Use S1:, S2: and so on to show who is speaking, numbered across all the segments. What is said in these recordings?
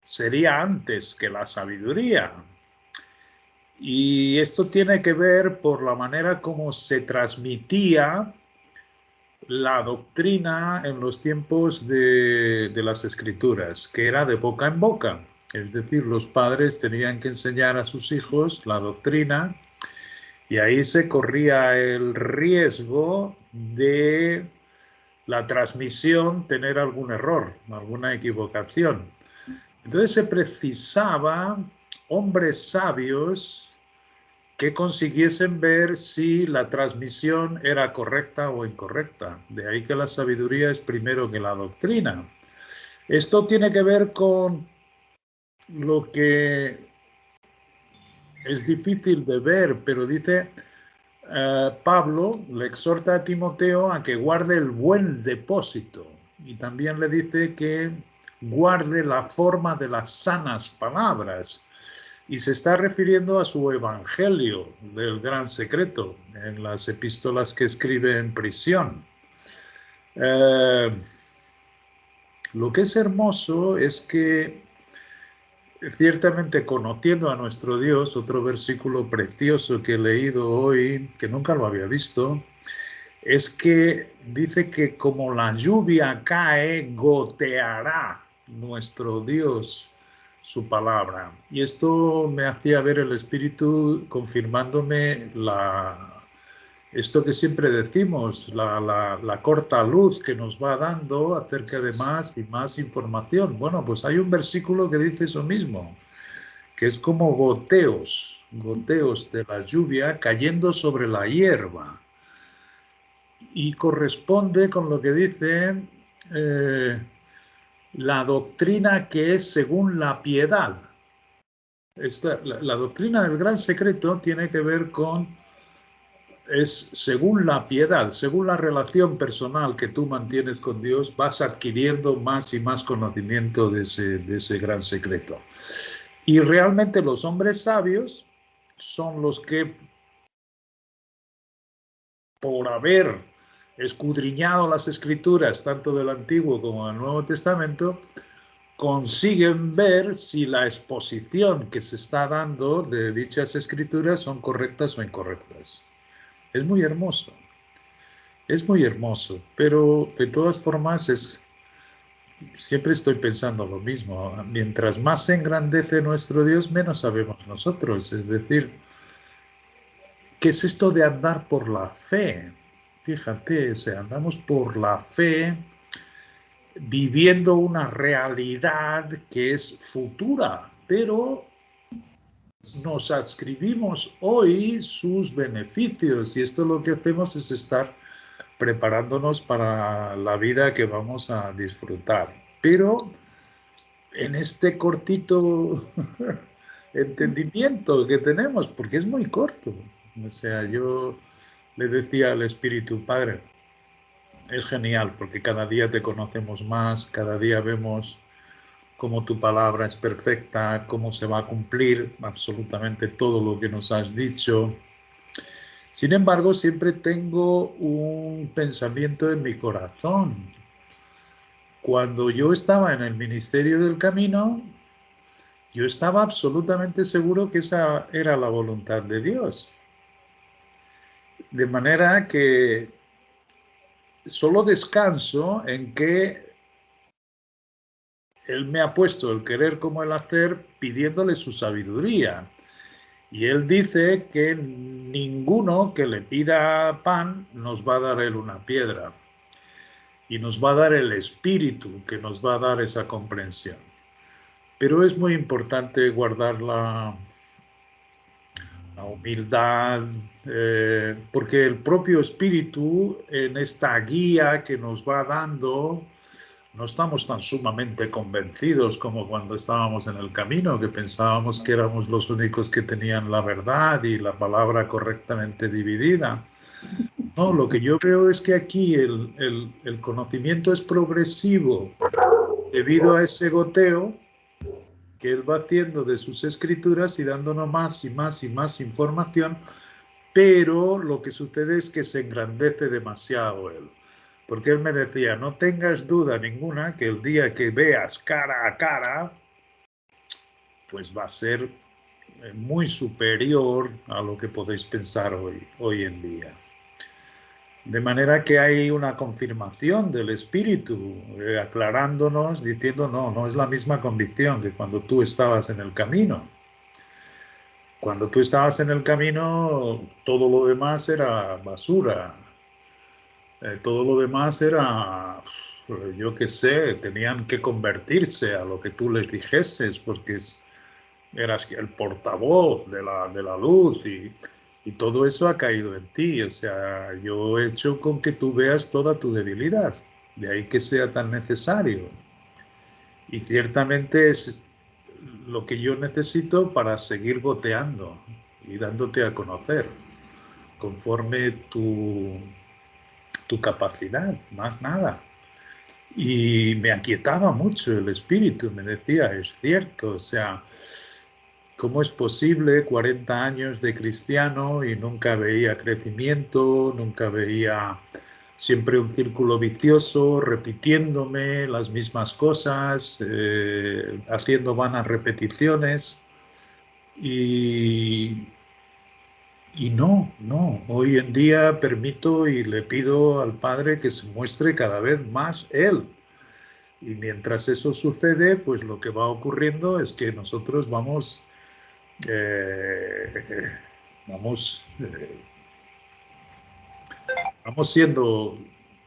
S1: sería antes que la sabiduría. Y esto tiene que ver por la manera como se transmitía la doctrina en los tiempos de las escrituras, que era de boca en boca. Es decir, los padres tenían que enseñar a sus hijos la doctrina y ahí se corría el riesgo de la transmisión tener algún error, alguna equivocación. Entonces se precisaba hombres sabios que consiguiesen ver si la transmisión era correcta o incorrecta. De ahí que la sabiduría es primero que la doctrina. Esto tiene que ver con lo que es difícil de ver, pero dice Pablo, le exhorta a Timoteo a que guarde el buen depósito y también le dice que guarde la forma de las sanas palabras. Y se está refiriendo a su evangelio del gran secreto en las epístolas que escribe en prisión. Lo que es hermoso es que ciertamente conociendo a nuestro Dios, otro versículo precioso que he leído hoy, que nunca lo había visto, es que dice que como la lluvia cae, goteará nuestro Dios su palabra. Y esto me hacía ver el Espíritu confirmándome esto que siempre decimos, la corta luz que nos va dando acerca de más y más información. Bueno, pues hay un versículo que dice eso mismo, que es como goteos, goteos de la lluvia cayendo sobre la hierba. Y corresponde con lo que dice la doctrina que es según la piedad. La doctrina del gran secreto tiene que ver con, es según la piedad, según la relación personal que tú mantienes con Dios, vas adquiriendo más y más conocimiento de ese gran secreto. Y realmente los hombres sabios son los que, por haber escudriñado las escrituras, tanto del Antiguo como del Nuevo Testamento, consiguen ver si la exposición que se está dando de dichas escrituras son correctas o incorrectas. Es muy hermoso, pero de todas formas siempre estoy pensando lo mismo. Mientras más se engrandece nuestro Dios, menos sabemos nosotros. Es decir, ¿qué es esto de andar por la fe? Fíjate, andamos por la fe viviendo una realidad que es futura, pero nos adscribimos hoy sus beneficios y esto lo que hacemos es estar preparándonos para la vida que vamos a disfrutar. Pero en este cortito entendimiento que tenemos, porque es muy corto. O sea, yo le decía al Espíritu, Padre, es genial porque cada día te conocemos más, cada día vemos cómo tu palabra es perfecta, cómo se va a cumplir absolutamente todo lo que nos has dicho. Sin embargo, siempre tengo un pensamiento en mi corazón. Cuando yo estaba en el ministerio del camino, yo estaba absolutamente seguro que esa era la voluntad de Dios. De manera que solo descanso en que Él me ha puesto el querer como el hacer pidiéndole su sabiduría. Y Él dice que ninguno que le pida pan nos va a dar Él una piedra. Y nos va a dar el espíritu que nos va a dar esa comprensión. Pero es muy importante guardar la humildad, porque el propio espíritu en esta guía que nos va dando, no estamos tan sumamente convencidos como cuando estábamos en el camino, que pensábamos que éramos los únicos que tenían la verdad y la palabra correctamente dividida. No, lo que yo veo es que aquí el conocimiento es progresivo debido a ese goteo que él va haciendo de sus escrituras y dándonos más y más y más información, pero lo que sucede es que se engrandece demasiado él. Porque él me decía, no tengas duda ninguna que el día que veas cara a cara pues va a ser muy superior a lo que podéis pensar hoy en día. De manera que hay una confirmación del Espíritu, aclarándonos, diciendo, no, no es la misma convicción que cuando tú estabas en el camino. Cuando tú estabas en el camino, todo lo demás era basura. Todo lo demás era, yo qué sé, tenían que convertirse a lo que tú les dijeses, porque eras el portavoz de la luz y todo eso ha caído en ti. O sea, yo he hecho con que tú veas toda tu debilidad, de ahí que sea tan necesario. Y ciertamente es lo que yo necesito para seguir goteando y dándote a conocer, conforme tu capacidad, más nada. Y me aquietaba mucho el espíritu, me decía, es cierto, o sea, ¿cómo es posible 40 años de cristiano y nunca veía crecimiento, nunca veía siempre un círculo vicioso, repitiéndome las mismas cosas, haciendo vanas repeticiones? Y, y no, no, hoy en día permito y le pido al Padre que se muestre cada vez más Él. Y mientras eso sucede, pues lo que va ocurriendo es que nosotros eh, vamos, vamos siendo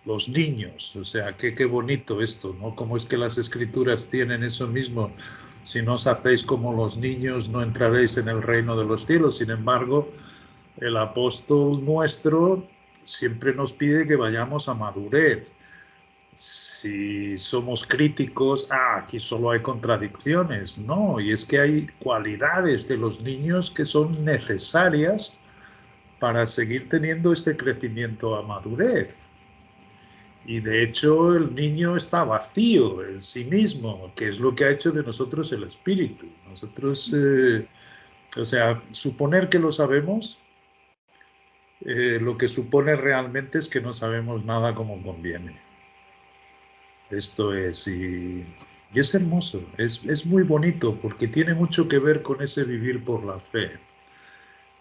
S1: los niños. O sea, qué bonito esto, ¿no? Cómo es que las escrituras tienen eso mismo. Si no os hacéis como los niños, no entraréis en el reino de los cielos. Sin embargo, el apóstol nuestro siempre nos pide que vayamos a madurez. Si somos críticos, aquí solo hay contradicciones. No, y es que hay cualidades de los niños que son necesarias para seguir teniendo este crecimiento a madurez. Y de hecho el niño está vacío en sí mismo, que es lo que ha hecho de nosotros el espíritu. Nosotros, o sea, suponer que lo sabemos, lo que supone realmente es que no sabemos nada como conviene. Esto es, y es hermoso, es muy bonito porque tiene mucho que ver con ese vivir por la fe.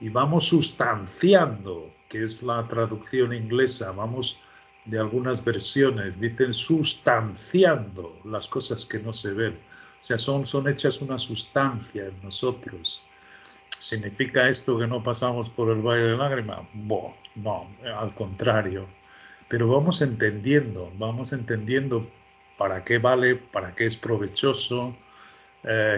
S1: Y vamos sustanciando, que es la traducción inglesa, vamos de algunas versiones, dicen sustanciando las cosas que no se ven. O sea, son hechas una sustancia en nosotros. ¿Significa esto que no pasamos por el valle de lágrimas? No, al contrario. Pero vamos entendiendo para qué vale, para qué es provechoso,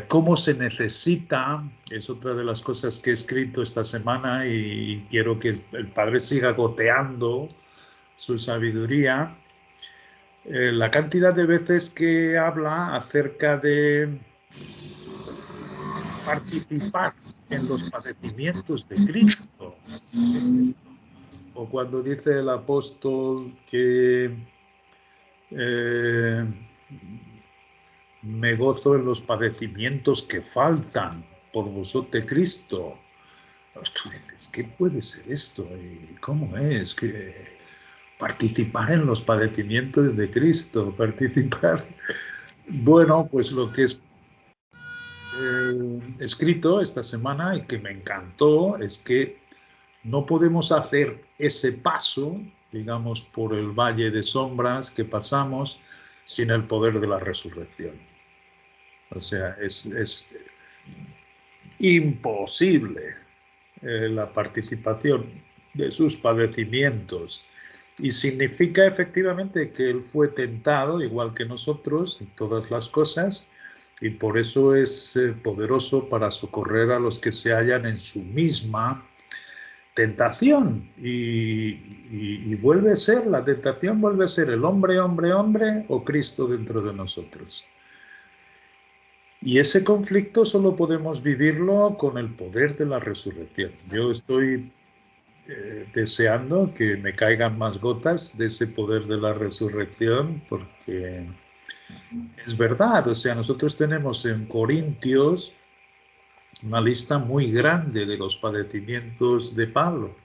S1: cómo se necesita. Es otra de las cosas que he escrito esta semana y quiero que el Padre siga goteando su sabiduría. La cantidad de veces que habla acerca de participar en los padecimientos de Cristo. O cuando dice el apóstol que eh, me gozo en los padecimientos que faltan por vosotros, Cristo. Tú dices, ¿qué puede ser esto? ¿Y cómo es? Que participar en los padecimientos de Cristo, participar. Bueno, pues lo que es escrito esta semana y que me encantó es que no podemos hacer ese paso, digamos, por el valle de sombras que pasamos sin el poder de la resurrección. O sea, es imposible la participación de sus padecimientos. Y significa efectivamente que Él fue tentado, igual que nosotros, en todas las cosas, y por eso es poderoso para socorrer a los que se hallan en su misma tentación. Y vuelve a ser, la tentación vuelve a ser el hombre, hombre, hombre, o Cristo dentro de nosotros. Y ese conflicto solo podemos vivirlo con el poder de la resurrección. Yo estoy deseando que me caigan más gotas de ese poder de la resurrección, porque es verdad, o sea, nosotros tenemos en Corintios una lista muy grande de los padecimientos de Pablo.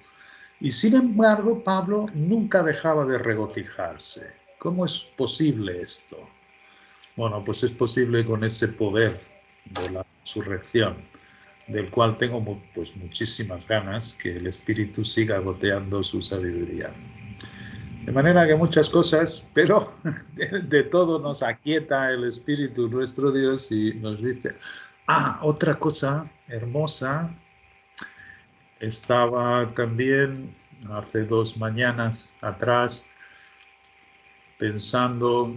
S1: Y sin embargo, Pablo nunca dejaba de regocijarse. ¿Cómo es posible esto? Bueno, pues es posible con ese poder de la resurrección, del cual tengo pues muchísimas ganas que el Espíritu siga goteando su sabiduría. De manera que muchas cosas, pero de todo nos aquieta el Espíritu nuestro Dios y nos dice, otra cosa hermosa, estaba también hace 2 mañanas atrás pensando,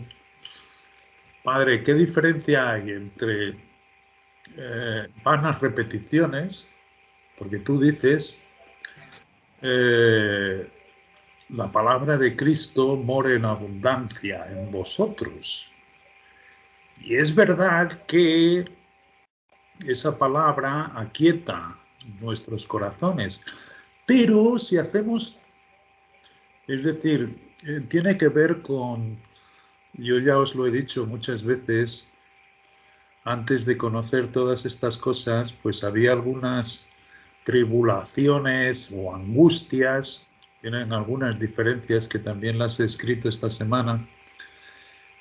S1: Padre, ¿qué diferencia hay entre vanas repeticiones? Porque tú dices, la palabra de Cristo mora en abundancia en vosotros. Y es verdad que esa palabra aquieta nuestros corazones, pero si hacemos, es decir, tiene que ver con, yo ya os lo he dicho muchas veces, antes de conocer todas estas cosas, pues había algunas tribulaciones o angustias, tienen algunas diferencias que también las he escrito esta semana.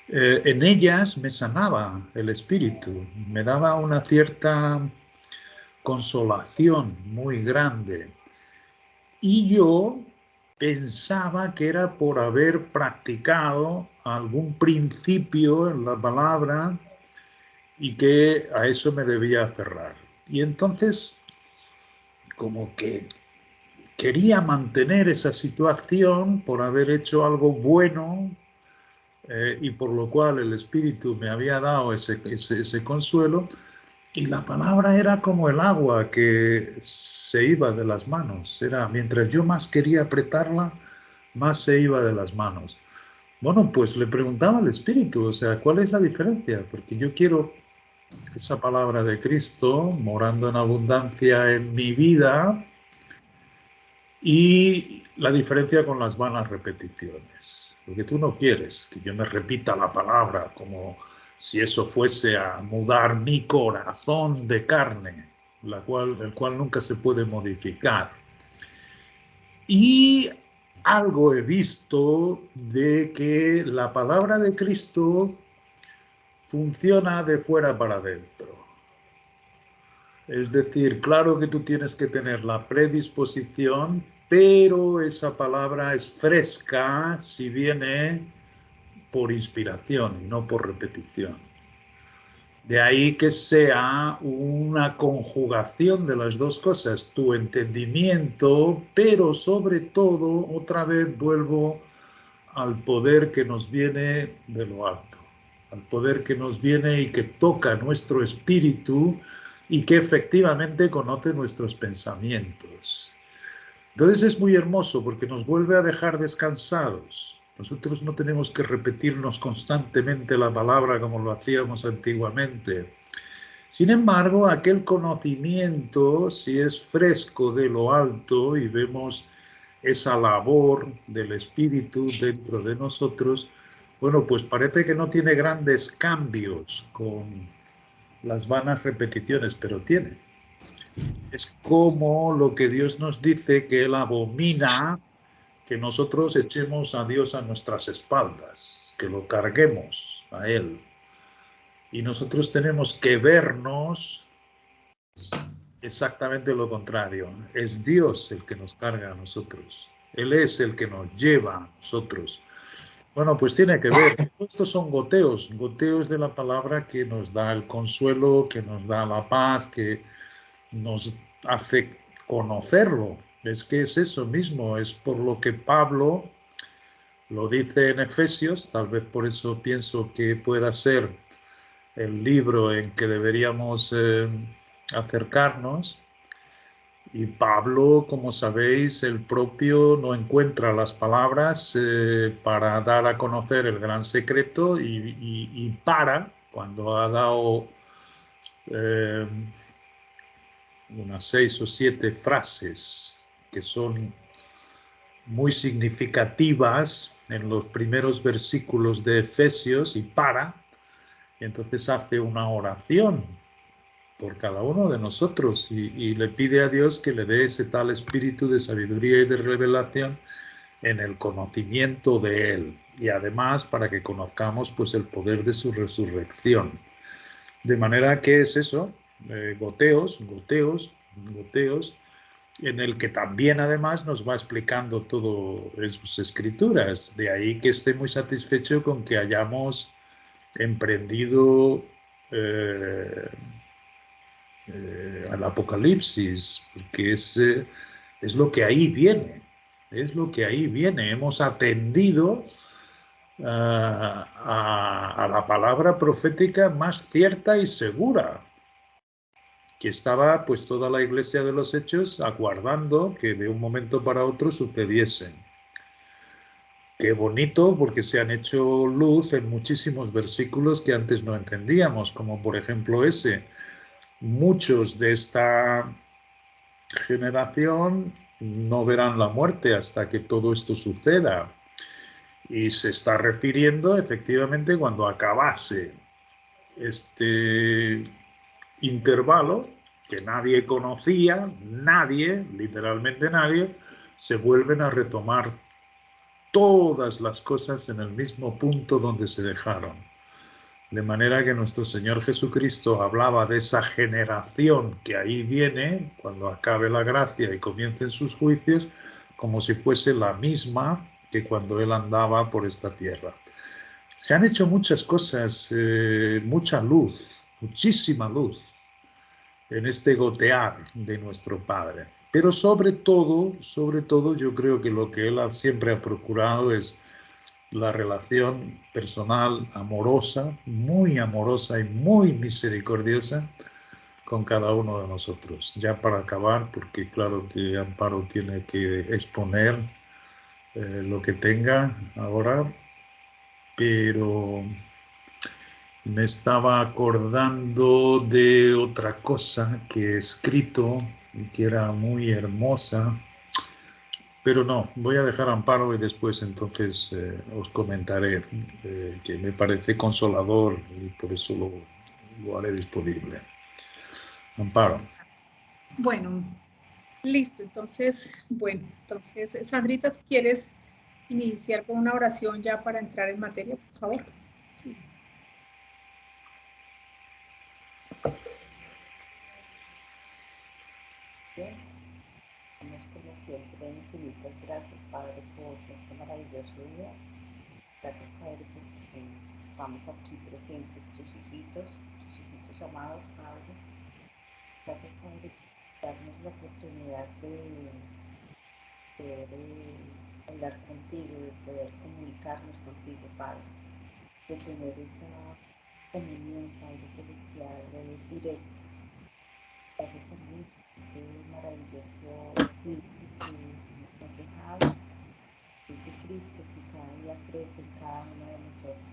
S1: En ellas me sanaba el espíritu, me daba una cierta consolación muy grande. Y yo pensaba que era por haber practicado algún principio en la palabra y que a eso me debía aferrar. Y entonces, como que quería mantener esa situación por haber hecho algo bueno y por lo cual el Espíritu me había dado ese consuelo. Y la palabra era como el agua que se iba de las manos. Era, mientras yo más quería apretarla, más se iba de las manos. Bueno, pues le preguntaba al Espíritu, o sea, ¿cuál es la diferencia? Porque yo quiero esa palabra de Cristo morando en abundancia en mi vida y la diferencia con las vanas repeticiones. Porque tú no quieres que yo me repita la palabra como si eso fuese a mudar mi corazón de carne, el cual nunca se puede modificar. Y algo he visto de que la palabra de Cristo funciona de fuera para adentro. Es decir, claro que tú tienes que tener la predisposición, pero esa palabra es fresca si viene por inspiración y no por repetición. De ahí que sea una conjugación de las dos cosas, tu entendimiento, pero sobre todo, otra vez vuelvo al poder que nos viene de lo alto, al poder que nos viene y que toca nuestro espíritu y que efectivamente conoce nuestros pensamientos. Entonces es muy hermoso porque nos vuelve a dejar descansados. Nosotros no tenemos que repetirnos constantemente la palabra como lo hacíamos antiguamente. Sin embargo, aquel conocimiento, si es fresco de lo alto y vemos esa labor del Espíritu dentro de nosotros, bueno, pues parece que no tiene grandes cambios con las vanas repeticiones, pero tiene. Es como lo que Dios nos dice que Él abomina que nosotros echemos a Dios a nuestras espaldas, que lo carguemos a Él. Y nosotros tenemos que vernos exactamente lo contrario. Es Dios el que nos carga a nosotros. Él es el que nos lleva a nosotros. Bueno, pues tiene que ver. Estos son goteos, goteos de la palabra que nos da el consuelo, que nos da la paz, que nos hace conocerlo. Es que es eso mismo, es por lo que Pablo lo dice en Efesios, tal vez por eso pienso que pueda ser el libro en que deberíamos acercarnos. Y Pablo, como sabéis, el propio no encuentra las palabras para dar a conocer el gran secreto y para, cuando ha dado unas 6 o 7 frases que son muy significativas en los primeros versículos de Efesios y entonces hace una oración por cada uno de nosotros y le pide a Dios que le dé ese tal espíritu de sabiduría y de revelación en el conocimiento de Él y además para que conozcamos pues el poder de su resurrección. De manera que es eso, goteos, en el que también además nos va explicando todo en sus escrituras. De ahí que esté muy satisfecho con que hayamos emprendido al Apocalipsis, porque es lo que ahí viene, es lo que ahí viene. Hemos atendido a la palabra profética más cierta y segura, que estaba pues toda la iglesia de los hechos aguardando que de un momento para otro sucediesen. Qué bonito, porque se han hecho luz en muchísimos versículos que antes no entendíamos, como por ejemplo ese. Muchos de esta generación no verán la muerte hasta que todo esto suceda. Y se está refiriendo efectivamente cuando acabase este intervalo que nadie conocía, nadie, literalmente nadie, se vuelven a retomar todas las cosas en el mismo punto donde se dejaron. De manera que nuestro Señor Jesucristo hablaba de esa generación que ahí viene, cuando acabe la gracia y comiencen sus juicios, como si fuese la misma que cuando Él andaba por esta tierra. Se han hecho muchas cosas, mucha luz, muchísima luz en este gotear de nuestro Padre. Pero sobre todo, yo creo que lo que Él siempre ha procurado es la relación personal, amorosa y muy misericordiosa con cada uno de nosotros. Ya para acabar, porque claro que Amparo tiene que exponer lo que tenga ahora, pero me estaba acordando de otra cosa que he escrito y que era muy hermosa. Pero no, voy a dejar Amparo y después entonces os comentaré que me parece consolador y por eso lo haré disponible. Amparo.
S2: Bueno, listo. Entonces, Sandrita, ¿tú quieres iniciar con una oración ya para entrar en materia, por favor? Sí.
S3: Bien, damos como siempre infinitas gracias, Padre, por este maravilloso día. Gracias, Padre, porque estamos aquí presentes, tus hijitos amados, Padre. Gracias, Padre, por darnos la oportunidad de poder hablar contigo, de poder comunicarnos contigo, Padre, de tener esa comunión, Padre Celestial, directa. Gracias también por ese maravilloso espíritu que nos has dejado, ese Cristo que cada día crece en cada uno de nosotros.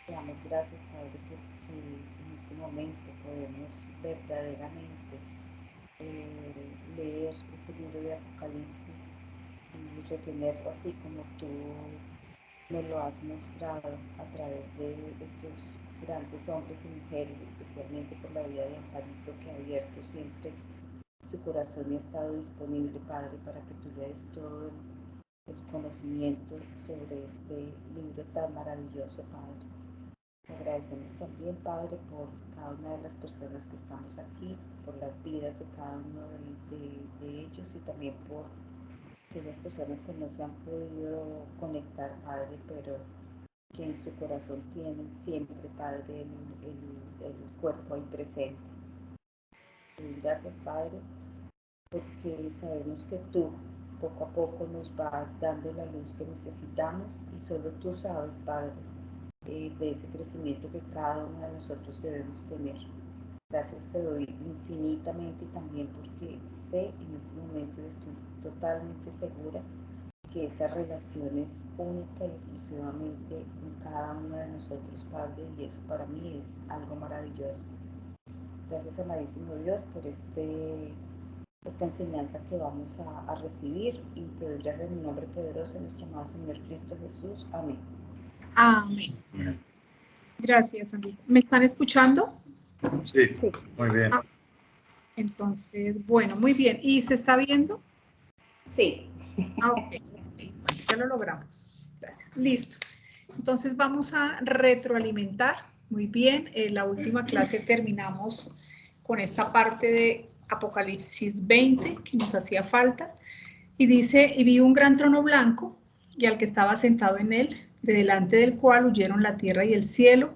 S3: Te damos gracias, Padre, porque en este momento podemos verdaderamente leer ese libro de Apocalipsis y retenerlo así como tú nos lo has mostrado a través de estos grandes hombres y mujeres, especialmente por la vida de Amparito, que ha abierto siempre su corazón y ha estado disponible, Padre, para que tú le des todo el conocimiento sobre este libro tan maravilloso, Padre. Te agradecemos también, Padre, por cada una de las personas que estamos aquí, por las vidas de cada uno de ellos y también por aquellas personas que no se han podido conectar, Padre, pero que en su corazón tienen siempre, Padre, el cuerpo ahí presente. Y gracias, Padre, porque sabemos que tú poco a poco nos vas dando la luz que necesitamos y solo tú sabes, Padre, de ese crecimiento que cada uno de nosotros debemos tener. Gracias te doy infinitamente y también porque sé en este momento y estoy totalmente segura que esa relación es única y exclusivamente con cada uno de nosotros, Padre, y eso para mí es algo maravilloso. Gracias, amadísimo Dios, por esta enseñanza que vamos a recibir y te doy gracias en el nombre poderoso de nuestro amado Señor Cristo Jesús. Amén.
S2: Amén. Gracias, Sandrita. ¿Me están escuchando?
S1: Sí, muy bien.
S2: Entonces, bueno, muy bien. ¿Y se está viendo?
S3: Sí.
S2: Ok, bueno, ya lo logramos. Gracias. Listo. Entonces vamos a retroalimentar muy bien. En la última clase terminamos con esta parte de Apocalipsis 20 que nos hacía falta. Y dice, y vi un gran trono blanco y al que estaba sentado en él, de delante del cual huyeron la tierra y el cielo,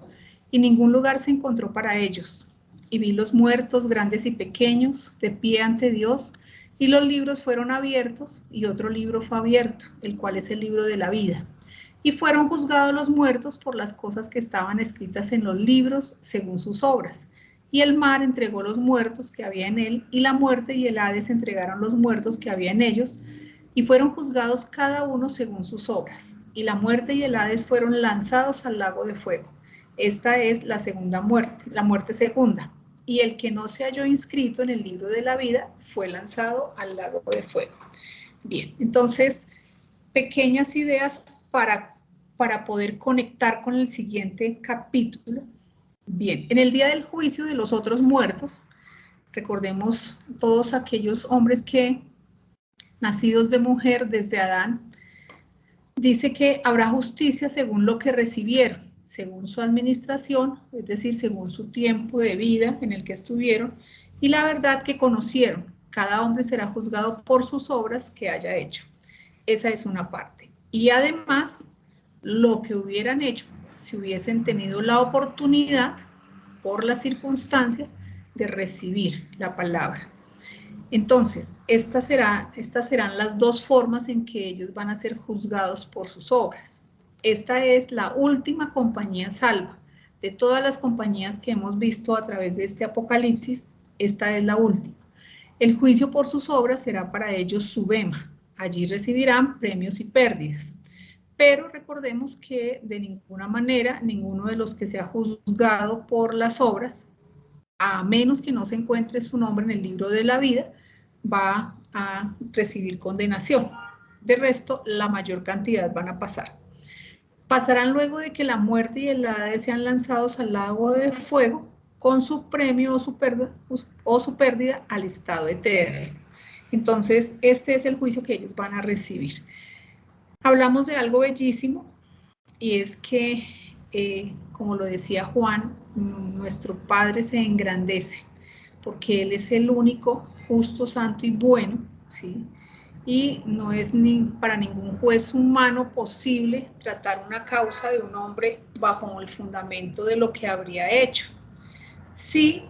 S2: y ningún lugar se encontró para ellos. Y vi los muertos, grandes y pequeños, de pie ante Dios, y los libros fueron abiertos, y otro libro fue abierto, el cual es el libro de la vida. Y fueron juzgados los muertos por las cosas que estaban escritas en los libros según sus obras. Y el mar entregó los muertos que había en él, y la muerte y el Hades entregaron los muertos que había en ellos, y fueron juzgados cada uno según sus obras. Y la muerte y el Hades fueron lanzados al lago de fuego. Esta es la segunda muerte, la muerte segunda. Y el que no se halló inscrito en el libro de la vida fue lanzado al lago de fuego. Bien, entonces, pequeñas ideas para poder conectar con el siguiente capítulo. Bien, en el día del juicio de los otros muertos, recordemos todos aquellos hombres que, nacidos de mujer desde Adán, dice que habrá justicia según lo que recibieron, según su administración, es decir, según su tiempo de vida en el que estuvieron, y la verdad que conocieron. Cada hombre será juzgado por sus obras que haya hecho. Esa es una parte. Y además, lo que hubieran hecho si hubiesen tenido la oportunidad, por las circunstancias, de recibir la palabra. Entonces, estas serán las dos formas en que ellos van a ser juzgados por sus obras. Esta es la última compañía salva. De todas las compañías que hemos visto a través de este Apocalipsis, esta es la última. El juicio por sus obras será para ellos su bema. Allí recibirán premios y pérdidas. Pero recordemos que de ninguna manera, ninguno de los que sea juzgado por las obras, a menos que no se encuentre su nombre en el libro de la vida, va a recibir condenación. De resto, la mayor cantidad van a pasar. Pasarán luego de que la muerte y el Hades sean lanzados al lago de fuego con su premio o su pérdida al estado eterno. Entonces, este es el juicio que ellos van a recibir. Hablamos de algo bellísimo y es que, como lo decía Juan, nuestro Padre se engrandece porque Él es el único, justo, santo y bueno, ¿sí? Y no es para ningún juez humano posible tratar una causa de un hombre bajo el fundamento de lo que habría hecho, si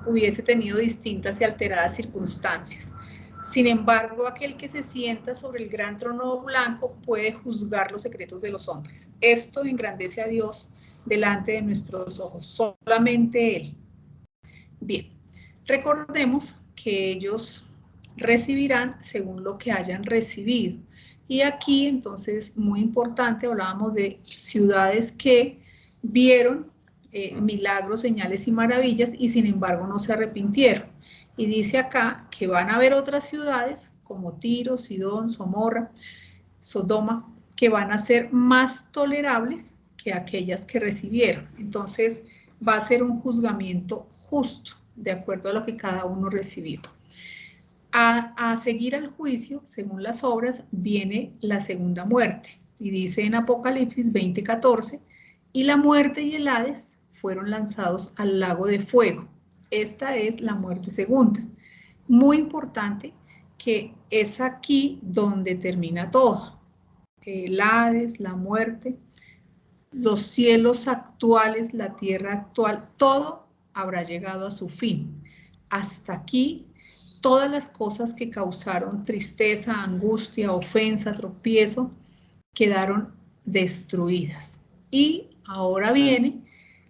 S2: hubiese tenido distintas y alteradas circunstancias. Sin embargo, aquel que se sienta sobre el gran trono blanco puede juzgar los secretos de los hombres. Esto engrandece a Dios delante de nuestros ojos, solamente Él. Bien, recordemos que ellos recibirán según lo que hayan recibido. Y aquí, entonces, muy importante, hablábamos de ciudades que vieron milagros, señales y maravillas y sin embargo no se arrepintieron. Y dice acá que van a haber otras ciudades como Tiro, Sidón, Sodoma, que van a ser más tolerables que aquellas que recibieron. Entonces va a ser un juzgamiento justo, de acuerdo a lo que cada uno recibió. A seguir al juicio, según las obras, viene la segunda muerte. Y dice en Apocalipsis 20:14, y la muerte y el Hades fueron lanzados al lago de fuego. Esta es la muerte segunda. Muy importante que es aquí donde termina todo. El Hades, la muerte, los cielos actuales, la tierra actual, todo habrá llegado a su fin. Hasta aquí, todas las cosas que causaron tristeza, angustia, ofensa, tropiezo, quedaron destruidas. Y ahora viene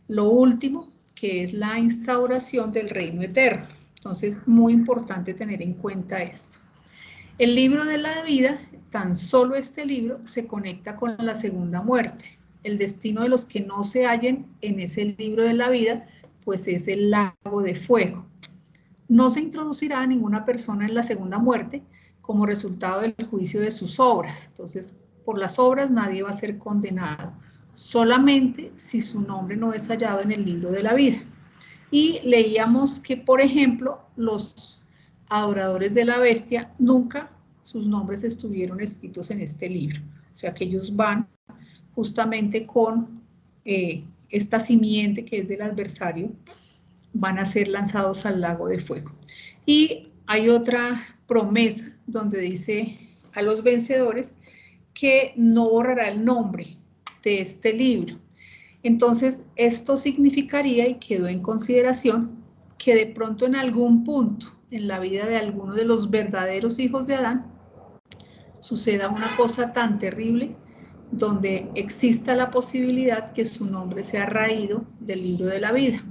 S2: lo último, que es la instauración del reino eterno. Entonces, muy importante tener en cuenta esto. El libro de la vida, tan solo este libro, se conecta con la segunda muerte. El destino de los que no se hallen en ese libro de la vida, pues es el lago de fuego. No se introducirá a ninguna persona en la segunda muerte como resultado del juicio de sus obras. Entonces, por las obras nadie va a ser condenado, solamente si su nombre no es hallado en el libro de la vida. Y leíamos que, por ejemplo, los adoradores de la bestia, nunca sus nombres estuvieron escritos en este libro. O sea que ellos van justamente con esta simiente que es del adversario, van a ser lanzados al lago de fuego. Y hay otra promesa donde dice a los vencedores que no borrará el nombre de este libro. Entonces, esto significaría, y quedó en consideración, que de pronto en algún punto en la vida de alguno de los verdaderos hijos de Adán suceda una cosa tan terrible donde exista la posibilidad que su nombre sea raído del libro de la vida.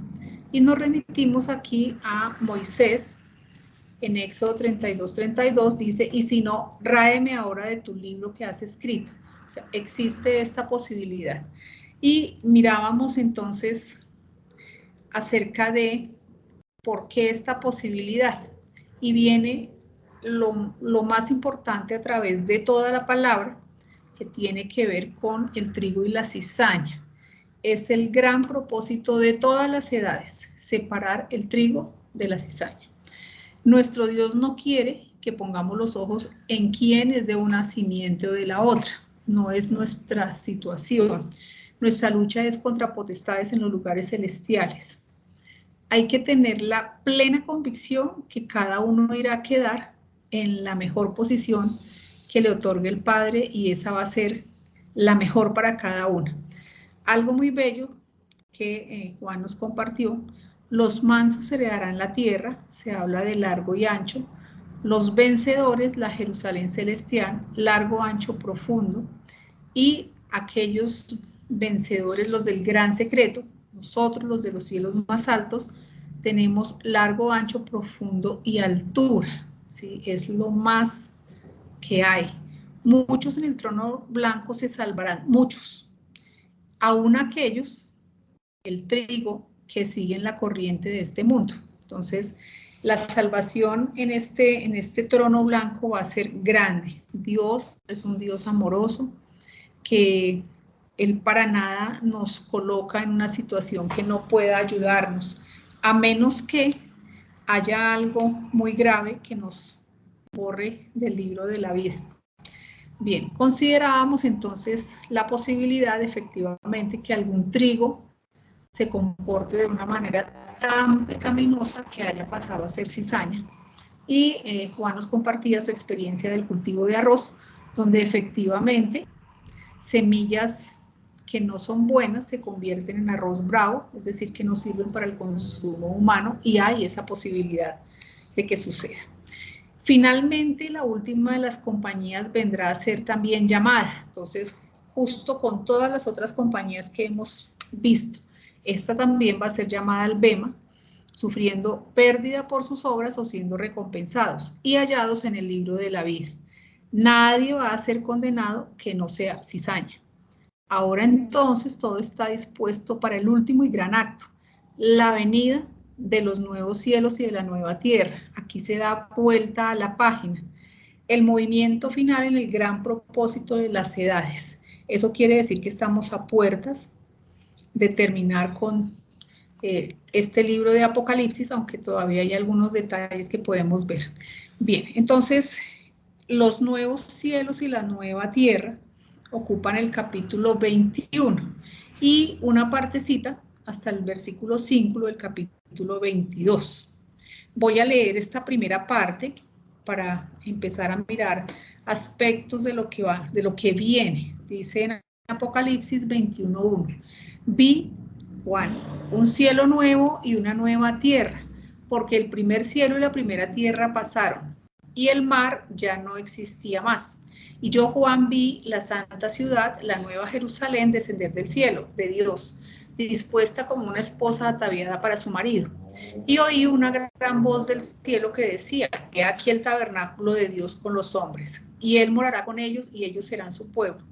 S2: Y nos remitimos aquí a Moisés, en Éxodo 32:32 dice, y si no, ráeme ahora de tu libro que has escrito. O sea, existe esta posibilidad. Y mirábamos entonces acerca de por qué esta posibilidad. Y viene lo más importante a través de toda la palabra, que tiene que ver con el trigo y la cizaña. Es el gran propósito de todas las edades, separar el trigo de la cizaña. Nuestro Dios no quiere que pongamos los ojos en quién es de una simiente o de la otra. No es nuestra situación. Nuestra lucha es contra potestades en los lugares celestiales. Hay que tener la plena convicción que cada uno irá a quedar en la mejor posición que le otorgue el Padre, y esa va a ser la mejor para cada uno. Algo muy bello que Juan nos compartió: los mansos heredarán la tierra, se habla de largo y ancho, los vencedores la Jerusalén celestial, largo, ancho, profundo, y aquellos vencedores, los del gran secreto, nosotros los de los cielos más altos, tenemos largo, ancho, profundo y altura, ¿sí? Es lo más que hay. Muchos en el trono blanco se salvarán, muchos, aún aquellos, el trigo, que siguen la corriente de este mundo. Entonces, la salvación en este trono blanco va a ser grande. Dios es un Dios amoroso, que Él para nada nos coloca en una situación que no pueda ayudarnos, a menos que haya algo muy grave que nos borre del libro de la vida. Bien, considerábamos entonces la posibilidad efectivamente que algún trigo se comporte de una manera tan pecaminosa que haya pasado a ser cizaña. Y Juan nos compartía su experiencia del cultivo de arroz, donde efectivamente semillas que no son buenas se convierten en arroz bravo, es decir, que no sirven para el consumo humano, y hay esa posibilidad de que suceda. Finalmente, la última de las compañías vendrá a ser también llamada. Entonces, justo con todas las otras compañías que hemos visto, esta también va a ser llamada al bema, sufriendo pérdida por sus obras o siendo recompensados y hallados en el libro de la vida. Nadie va a ser condenado que no sea cizaña. Ahora entonces todo está dispuesto para el último y gran acto, la venida de los nuevos cielos y de la nueva tierra. Aquí se da vuelta a la página. El movimiento final en el gran propósito de las edades. Eso quiere decir que estamos a puertas de terminar con este libro de Apocalipsis, aunque todavía hay algunos detalles que podemos ver. Bien, entonces los nuevos cielos y la nueva tierra ocupan el capítulo 21 y una partecita hasta el versículo 5 del capítulo 22. Voy a leer esta primera parte para empezar a mirar aspectos de lo que va, de lo que viene. Dice en Apocalipsis 21:1: vi, Juan, un cielo nuevo y una nueva tierra, porque el primer cielo y la primera tierra pasaron, y el mar ya no existía más. Y yo, Juan, vi la santa ciudad, la nueva Jerusalén, descender del cielo, de Dios, dispuesta como una esposa ataviada para su marido. Y oí una gran voz del cielo que decía: he aquí el tabernáculo de Dios con los hombres, y Él morará con ellos, y ellos serán su pueblo.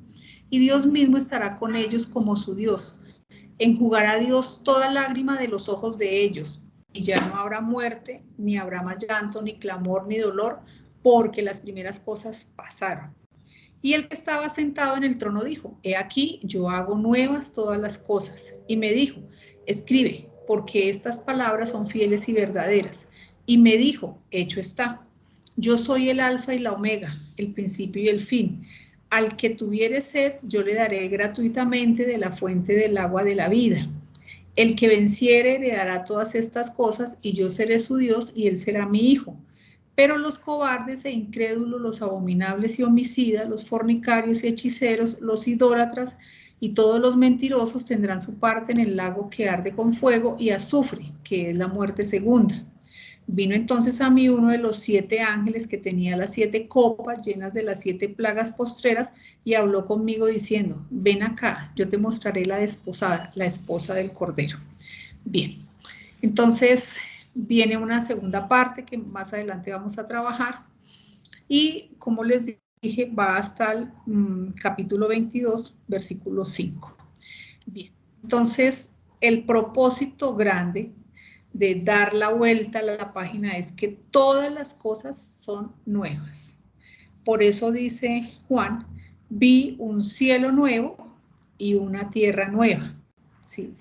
S2: Y Dios mismo estará con ellos como su Dios. Enjugará Dios toda lágrima de los ojos de ellos, y ya no habrá muerte, ni habrá más llanto, ni clamor, ni dolor, porque las primeras cosas pasaron. Y el que estaba sentado en el trono dijo: he aquí, yo hago nuevas todas las cosas. Y me dijo: escribe, porque estas palabras son fieles y verdaderas. Y me dijo: hecho está. Yo soy el alfa y la omega, el principio y el fin. Al que tuviere sed, yo le daré gratuitamente de la fuente del agua de la vida. El que venciere heredará todas estas cosas, y yo seré su Dios, y él será mi hijo. Pero los cobardes e incrédulos, los abominables y homicidas, los fornicarios y hechiceros, los idólatras y todos los mentirosos tendrán su parte en el lago que arde con fuego y azufre, que es la muerte segunda. Vino entonces a mí uno de los 7 ángeles que tenía las 7 copas llenas de las 7 plagas postreras, y habló conmigo diciendo: ven acá, yo te mostraré la desposada, la esposa del Cordero. Bien, entonces viene una segunda parte que más adelante vamos a trabajar, y como les dije, va hasta el capítulo 22, versículo 5. Bien, entonces el propósito grande de dar la vuelta a la página es que todas las cosas son nuevas. Por eso dice Juan: vi un cielo nuevo y una tierra nueva, ¿sí?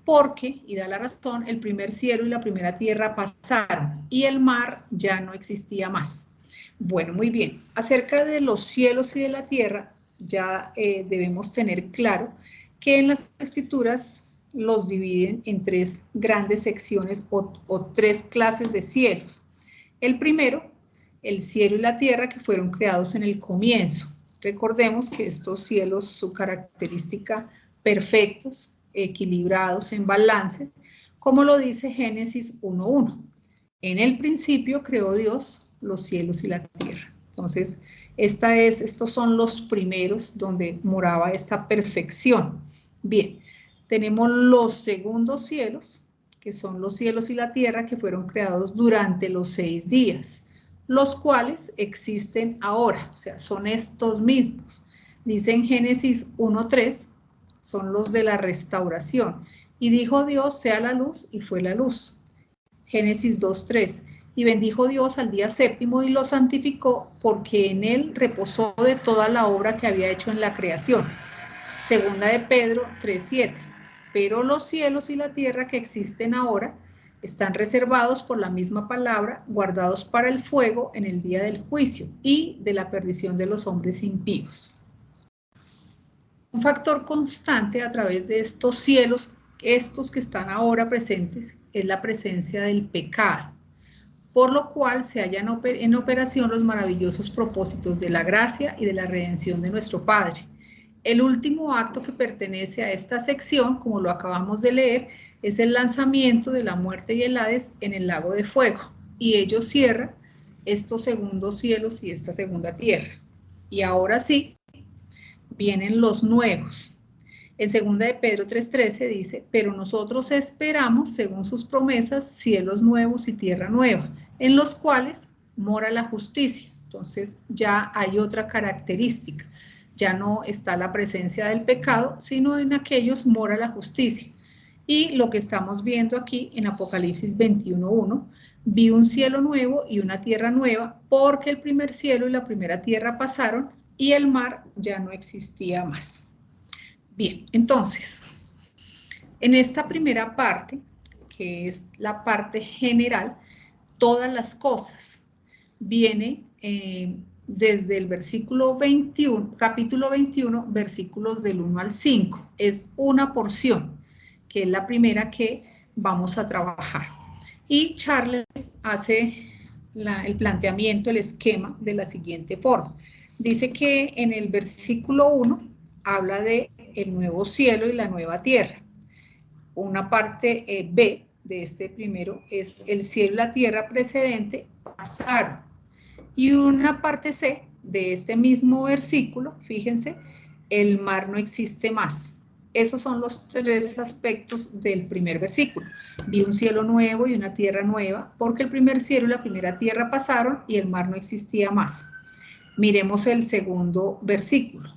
S2: Porque, y da la razón, el primer cielo y la primera tierra pasaron y el mar ya no existía más. Bueno, muy bien. Acerca de los cielos y de la tierra, ya debemos tener claro que en las escrituras los dividen en 3 grandes secciones o 3 clases de cielos. El primero, el cielo y la tierra, que fueron creados en el comienzo. Recordemos que estos cielos, su característica, perfectos, equilibrados, en balance, como lo dice Génesis 1:1. En el principio creó Dios los cielos y la tierra. Entonces, estos son los primeros donde moraba esta perfección. Bien, tenemos los segundos cielos, que son los cielos y la tierra, que fueron creados durante los 6 días, los cuales existen ahora, o sea, son estos mismos. Dice en Génesis 1:3, son los de la restauración. Y dijo Dios: sea la luz, y fue la luz. Génesis 2:3, y bendijo Dios al día séptimo y lo santificó, porque en él reposó de toda la obra que había hecho en la creación. Segunda de Pedro 3:7, pero los cielos y la tierra que existen ahora están reservados por la misma palabra, guardados para el fuego en el día del juicio y de la perdición de los hombres impíos. Un factor constante a través de estos cielos, estos que están ahora presentes, es la presencia del pecado, por lo cual se hallan en operación los maravillosos propósitos de la gracia y de la redención de nuestro Padre. El último acto que pertenece a esta sección, como lo acabamos de leer, es el lanzamiento de la muerte y el Hades en el lago de fuego, y ello cierra estos segundos cielos y esta segunda tierra. Y ahora sí, vienen los nuevos. En 2 de Pedro 3:13 dice: pero nosotros esperamos, según sus promesas, cielos nuevos y tierra nueva, en los cuales mora la justicia. Entonces ya hay otra característica. Ya no está la presencia del pecado, sino en aquellos mora la justicia. Y lo que estamos viendo aquí en Apocalipsis 21:1, vi un cielo nuevo y una tierra nueva, porque el primer cielo y la primera tierra pasaron y el mar ya no existía más. Bien, entonces, en esta primera parte, que es la parte general, todas las cosas, viene desde el versículo 21, capítulo 21, versículos del 1 al 5. Es una porción, que es la primera que vamos a trabajar. Y Charles hace el planteamiento, el esquema, de la siguiente forma. Dice que en el versículo 1 habla de el nuevo cielo y la nueva tierra. Una parte B de este primero es el cielo y la tierra precedente pasaron. Y una parte C de este mismo versículo, fíjense, el mar no existe más. Esos son los 3 aspectos del primer versículo. Vi un cielo nuevo y una tierra nueva, porque el primer cielo y la primera tierra pasaron y el mar no existía más. Miremos el segundo versículo.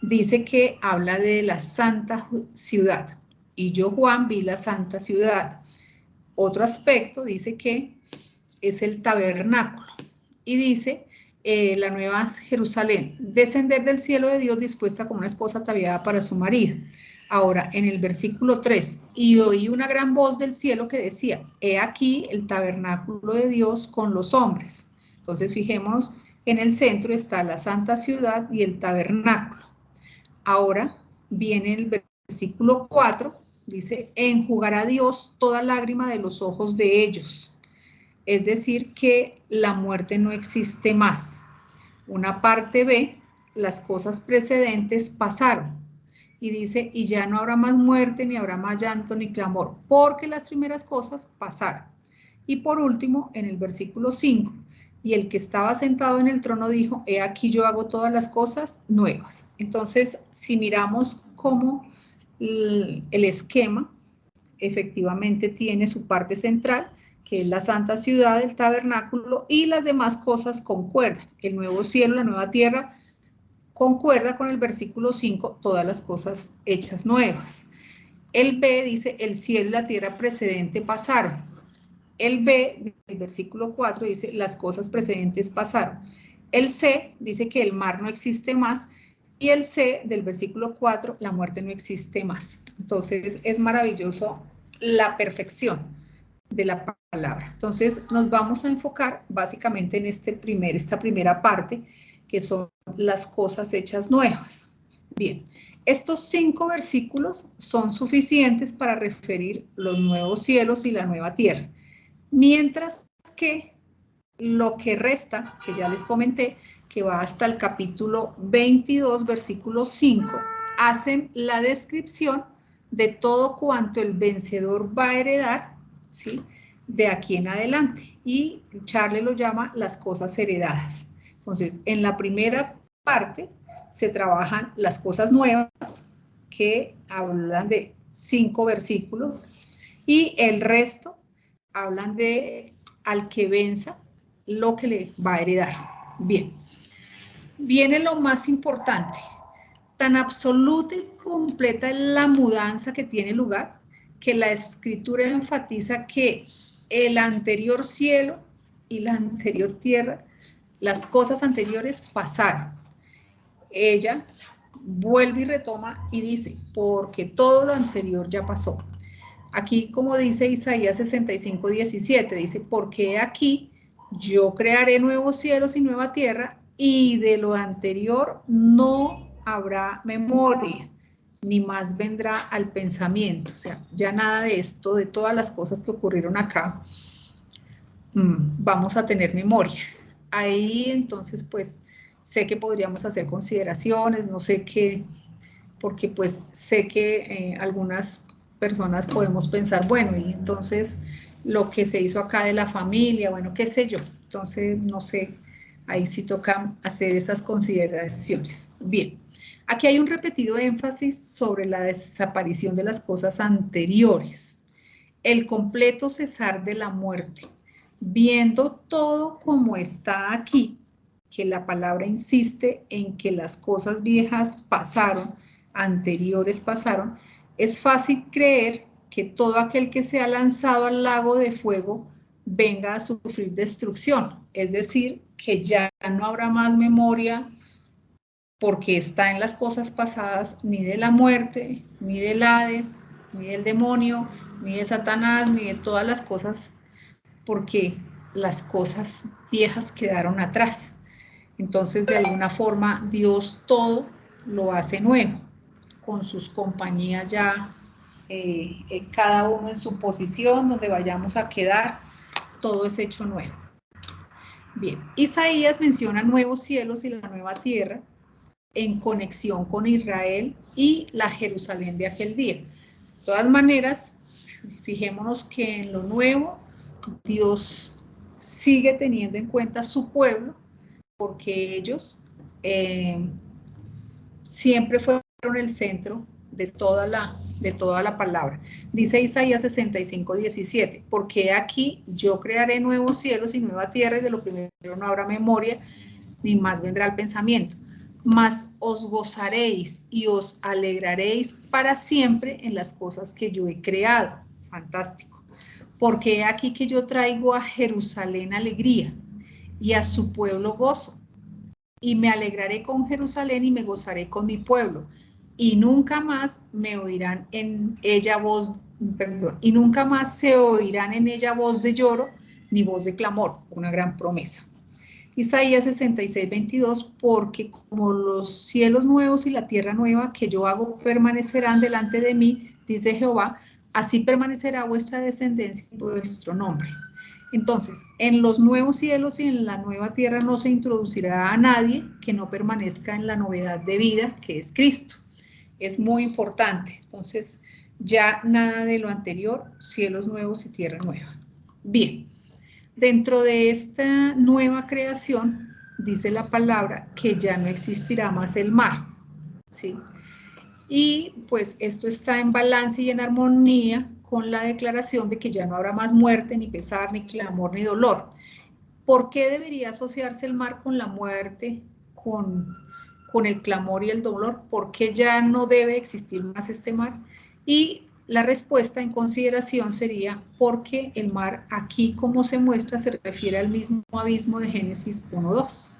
S2: Dice que habla de la santa ciudad. Y yo, Juan, vi la santa ciudad. Otro aspecto dice que es el tabernáculo. Y dice la nueva Jerusalén, descender del cielo de Dios dispuesta como una esposa ataviada para su marido. Ahora, en el versículo 3, y oí una gran voz del cielo que decía: he aquí el tabernáculo de Dios con los hombres. Entonces, fijémonos, en el centro está la santa ciudad y el tabernáculo. Ahora viene el versículo 4, dice, enjugará Dios toda lágrima de los ojos de ellos. Es decir, que la muerte no existe más. Una parte B, las cosas precedentes pasaron. Y dice, y ya no habrá más muerte, ni habrá más llanto, ni clamor, porque las primeras cosas pasaron. Y por último, en el versículo 5, y el que estaba sentado en el trono dijo, he aquí yo hago todas las cosas nuevas. Entonces, si miramos cómo el esquema efectivamente tiene su parte central, que es la santa ciudad, el tabernáculo, y las demás cosas concuerdan. El nuevo cielo, la nueva tierra, concuerda con el versículo 5, todas las cosas hechas nuevas. El B dice, el cielo y la tierra precedente pasaron. El B, del versículo 4, dice, las cosas precedentes pasaron. El C dice que el mar no existe más. Y el C, del versículo 4, la muerte no existe más. Entonces, es maravilloso la perfección de la palabra. Entonces, nos vamos a enfocar básicamente en esta primera parte, que son las cosas hechas nuevas. Bien, estos 5 versículos son suficientes para referir los nuevos cielos y la nueva tierra. Mientras que lo que resta, que ya les comenté, que va hasta el capítulo 22, versículo 5, hacen la descripción de todo cuanto el vencedor va a heredar, ¿sí?, de aquí en adelante. Y Charles lo llama las cosas heredadas. Entonces, en la primera parte se trabajan las cosas nuevas, que hablan de 5 versículos, y el resto hablan de al que venza lo que le va a heredar. Bien, viene lo más importante. Tan absoluta y completa es la mudanza que tiene lugar, que la Escritura enfatiza que el anterior cielo y la anterior tierra, las cosas anteriores pasaron. Ella vuelve y retoma y dice, porque todo lo anterior ya pasó. Aquí, como dice Isaías 65, 17, dice, porque aquí yo crearé nuevos cielos y nueva tierra, y de lo anterior no habrá memoria, ni más vendrá al pensamiento. O sea, ya nada de esto, de todas las cosas que ocurrieron acá, vamos a tener memoria. Ahí, entonces, pues, sé que podríamos hacer consideraciones, no sé qué, porque pues sé que algunas personas podemos pensar, bueno, y entonces lo que se hizo acá de la familia, bueno, qué sé yo. Entonces, no sé, ahí sí toca hacer esas consideraciones. Bien, aquí hay un repetido énfasis sobre la desaparición de las cosas anteriores, el completo cesar de la muerte. Viendo todo como está aquí, que la palabra insiste en que las cosas viejas pasaron, anteriores pasaron, es fácil creer que todo aquel que sea lanzado al lago de fuego venga a sufrir destrucción, es decir, que ya no habrá más memoria porque está en las cosas pasadas ni de la muerte, ni del Hades, ni del demonio, ni de Satanás, ni de todas las cosas, porque las cosas viejas quedaron atrás. Entonces, de alguna forma, Dios todo lo hace nuevo, con sus compañías ya, cada uno en su posición, donde vayamos a quedar, todo es hecho nuevo. Bien, Isaías menciona nuevos cielos y la nueva tierra en conexión con Israel y la Jerusalén de aquel día. De todas maneras, fijémonos que en lo nuevo, Dios sigue teniendo en cuenta su pueblo, porque ellos siempre fueron el centro de toda la palabra. Dice Isaías 65, 17, porque aquí yo crearé nuevos cielos y nueva tierra, y de lo primero no habrá memoria, ni más vendrá el pensamiento. Mas os gozaréis y os alegraréis para siempre en las cosas que yo he creado. Fantástico. Porque aquí que yo traigo a Jerusalén alegría y a su pueblo gozo. Y me alegraré con Jerusalén y me gozaré con mi pueblo. Y nunca más me oirán en ella voz, y nunca más se oirán en ella voz de lloro ni voz de clamor. Una gran promesa. Isaías 66, 22, porque como los cielos nuevos y la tierra nueva que yo hago permanecerán delante de mí, dice Jehová, así permanecerá vuestra descendencia y vuestro nombre. Entonces, en los nuevos cielos y en la nueva tierra no se introducirá a nadie que no permanezca en la novedad de vida que es Cristo. Es muy importante. Entonces, ya nada de lo anterior, cielos nuevos y tierra nueva. Bien, dentro de esta nueva creación, dice la palabra que ya no existirá más el mar, ¿sí? Y pues esto está en balance y en armonía con la declaración de que ya no habrá más muerte, ni pesar, ni clamor, ni dolor. ¿Por qué debería asociarse el mar con la muerte, con el clamor y el dolor? ¿Por qué ya no debe existir más este mar? Y la respuesta en consideración sería porque el mar aquí, como se muestra, se refiere al mismo abismo de Génesis 1:2.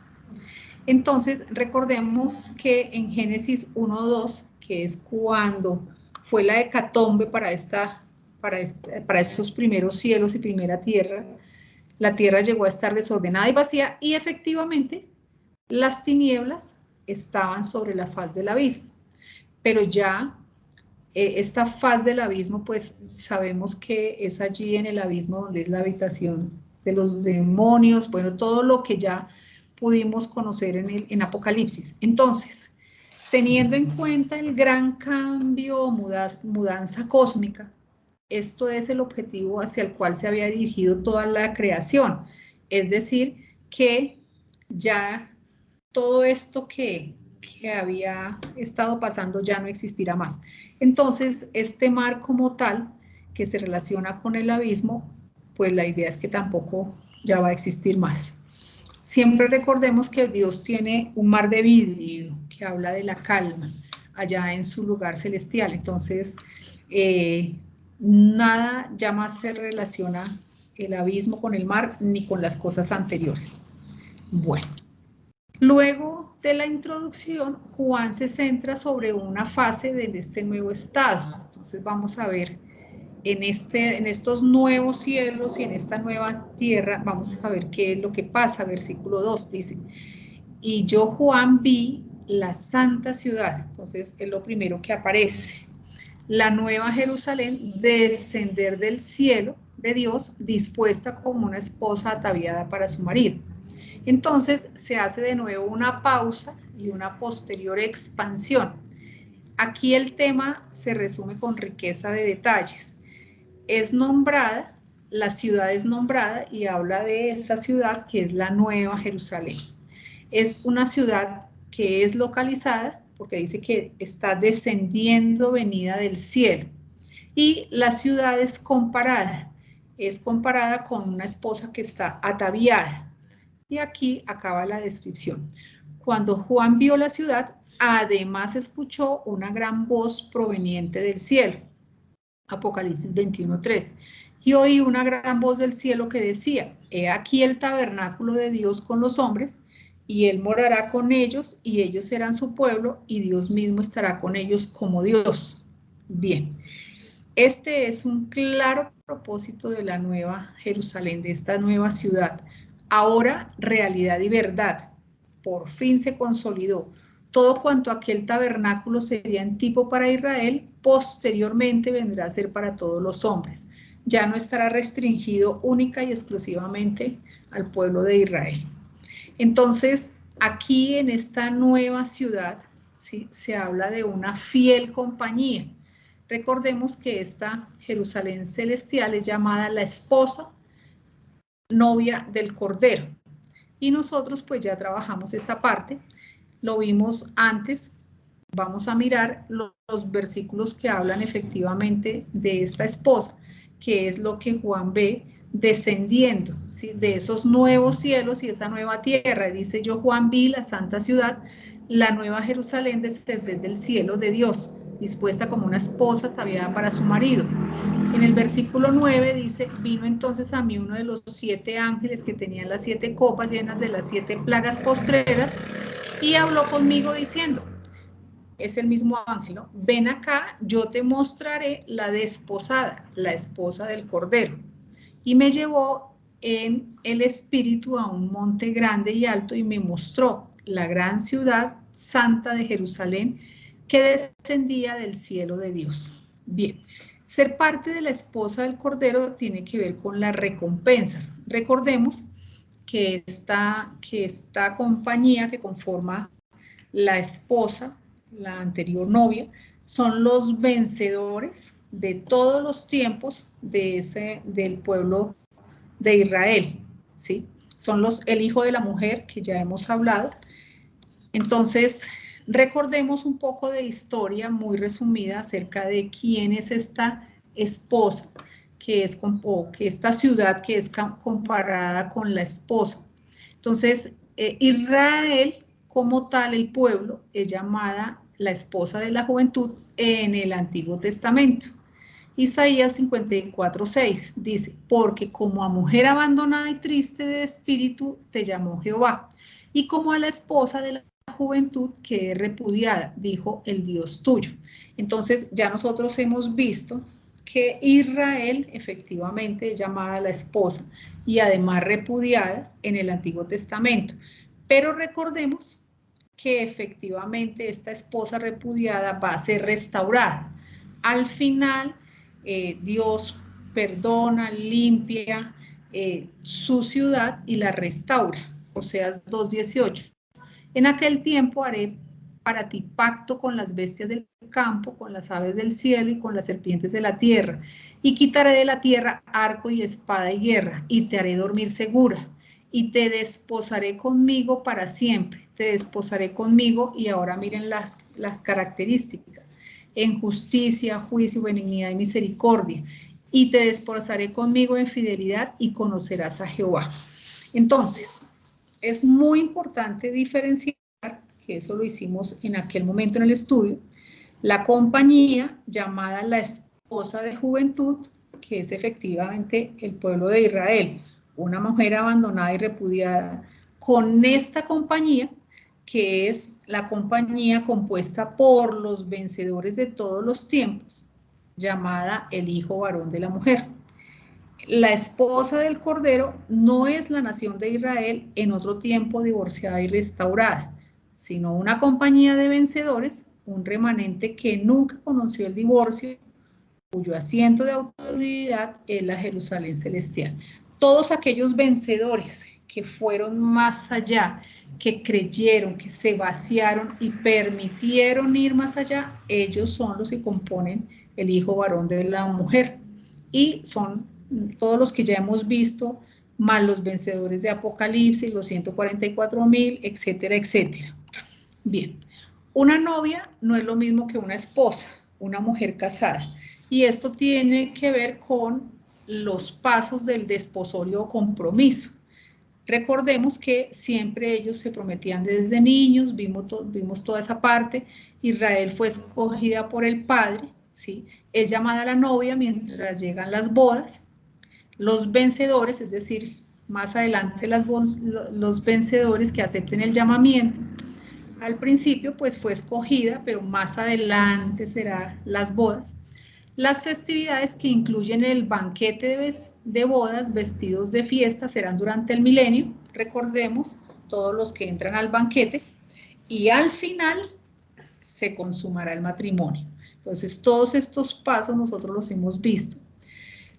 S2: Entonces, recordemos que en Génesis 1:2, que es cuando fue la hecatombe para esos primeros cielos y primera tierra, la tierra llegó a estar desordenada y vacía y efectivamente las tinieblas estaban sobre la faz del abismo. Pero ya esta faz del abismo, pues sabemos que es allí en el abismo donde es la habitación de los demonios, bueno, todo lo que ya pudimos conocer en Apocalipsis. Entonces, teniendo en cuenta el gran cambio, mudanza cósmica, esto es el objetivo hacia el cual se había dirigido toda la creación. Es decir, que ya todo esto que había estado pasando ya no existirá más. Entonces, este mar como tal, que se relaciona con el abismo, pues la idea es que tampoco ya va a existir más. Siempre recordemos que Dios tiene un mar de vidrio que habla de la calma allá en su lugar celestial. Entonces, nada ya más se relaciona el abismo con el mar ni con las cosas anteriores. Bueno, luego de la introducción, Juan se centra sobre una fase de este nuevo estado. Entonces vamos a ver en estos nuevos cielos y en esta nueva tierra, vamos a ver qué es lo que pasa. Versículo 2 dice, y yo Juan vi la santa ciudad. Entonces es lo primero que aparece. La nueva Jerusalén descender del cielo de Dios, dispuesta como una esposa ataviada para su marido. Entonces se hace de nuevo una pausa y una posterior expansión. Aquí el tema se resume con riqueza de detalles. Es nombrada, la ciudad es nombrada y habla de esa ciudad que es la Nueva Jerusalén. Es una ciudad que es localizada porque dice que está descendiendo venida del cielo. Y la ciudad es comparada con una esposa que está ataviada. Y aquí acaba la descripción. Cuando Juan vio la ciudad, además escuchó una gran voz proveniente del cielo. Apocalipsis 21:3. Y oí una gran voz del cielo que decía, he aquí el tabernáculo de Dios con los hombres, y él morará con ellos, y ellos serán su pueblo, y Dios mismo estará con ellos como Dios. Bien, este es un claro propósito de la nueva Jerusalén, de esta nueva ciudad. Ahora, realidad y verdad. Por fin se consolidó. Todo cuanto aquel tabernáculo sería en tipo para Israel, posteriormente vendrá a ser para todos los hombres. Ya no estará restringido única y exclusivamente al pueblo de Israel. Entonces, aquí en esta nueva ciudad, ¿sí?, se habla de una fiel compañía. Recordemos que esta Jerusalén celestial es llamada la esposa novia del Cordero. Y nosotros pues ya trabajamos esta parte, lo vimos antes. Vamos a mirar los versículos que hablan efectivamente de esta esposa, que es lo que Juan ve descendiendo, ¿sí?, de esos nuevos cielos y esa nueva tierra. Dice, yo Juan vi la santa ciudad, la nueva Jerusalén descender del cielo de Dios, dispuesta como una esposa ataviada para su marido. En el versículo 9 dice, vino entonces a mí uno de los 7 ángeles que tenían las 7 copas llenas de las 7 plagas postreras, y habló conmigo diciendo, es el mismo ángel, ¿no?, ven acá, yo te mostraré la desposada, la esposa del Cordero. Y me llevó en el espíritu a un monte grande y alto y me mostró la gran ciudad santa de Jerusalén que descendía del cielo de Dios. Bien, ser parte de la esposa del Cordero tiene que ver con las recompensas. Recordemos que esta compañía que conforma la esposa, la anterior novia, son los vencedores de todos los tiempos del pueblo de Israel, ¿sí? Son el hijo de la mujer, que ya hemos hablado. Entonces, recordemos un poco de historia muy resumida acerca de quién es esta esposa, que esta ciudad que es comparada con la esposa. Entonces, Israel, como tal, el pueblo, es llamada la esposa de la juventud en el Antiguo Testamento. Isaías 54:6 dice, porque como a mujer abandonada y triste de espíritu te llamó Jehová, y como a la esposa de la juventud que es repudiada, dijo el Dios tuyo. Entonces ya nosotros hemos visto que Israel efectivamente es llamada la esposa y además repudiada en el Antiguo Testamento. Pero recordemos que efectivamente esta esposa repudiada va a ser restaurada. Al final, Dios perdona, limpia su ciudad y la restaura. Oseas 2:18. En aquel tiempo haré para ti pacto con las bestias del campo, con las aves del cielo y con las serpientes de la tierra. Y quitaré de la tierra arco y espada y guerra, y te haré dormir segura. Y te desposaré conmigo para siempre. Te desposaré conmigo, y ahora miren las características. En justicia, juicio, benignidad y misericordia. Y te desposaré conmigo en fidelidad y conocerás a Jehová. Entonces, es muy importante diferenciar, que eso lo hicimos en aquel momento en el estudio, la compañía llamada la esposa de juventud, que es efectivamente el pueblo de Israel, una mujer abandonada y repudiada, con esta compañía, que es la compañía compuesta por los vencedores de todos los tiempos, llamada el hijo varón de la mujer. La esposa del Cordero no es la nación de Israel en otro tiempo divorciada y restaurada, sino una compañía de vencedores, un remanente que nunca conoció el divorcio, cuyo asiento de autoridad es la Jerusalén celestial. Todos aquellos vencedores que fueron más allá, que creyeron, que se vaciaron y permitieron ir más allá, ellos son los que componen el hijo varón de la mujer. Y son todos los que ya hemos visto, más los vencedores de Apocalipsis, los 144,000, etcétera, etcétera. Bien, una novia no es lo mismo que una esposa, una mujer casada. Y esto tiene que ver con los pasos del desposorio o compromiso. Recordemos que siempre ellos se prometían desde niños, vimos toda esa parte. Israel fue escogida por el padre, ¿sí? Es llamada la novia mientras llegan las bodas. Los vencedores, es decir, más adelante los vencedores que acepten el llamamiento, al principio pues fue escogida, pero más adelante serán las bodas. Las festividades que incluyen el banquete de bodas, vestidos de fiesta, serán durante el milenio, recordemos, todos los que entran al banquete, y al final se consumará el matrimonio. Entonces, todos estos pasos nosotros los hemos visto.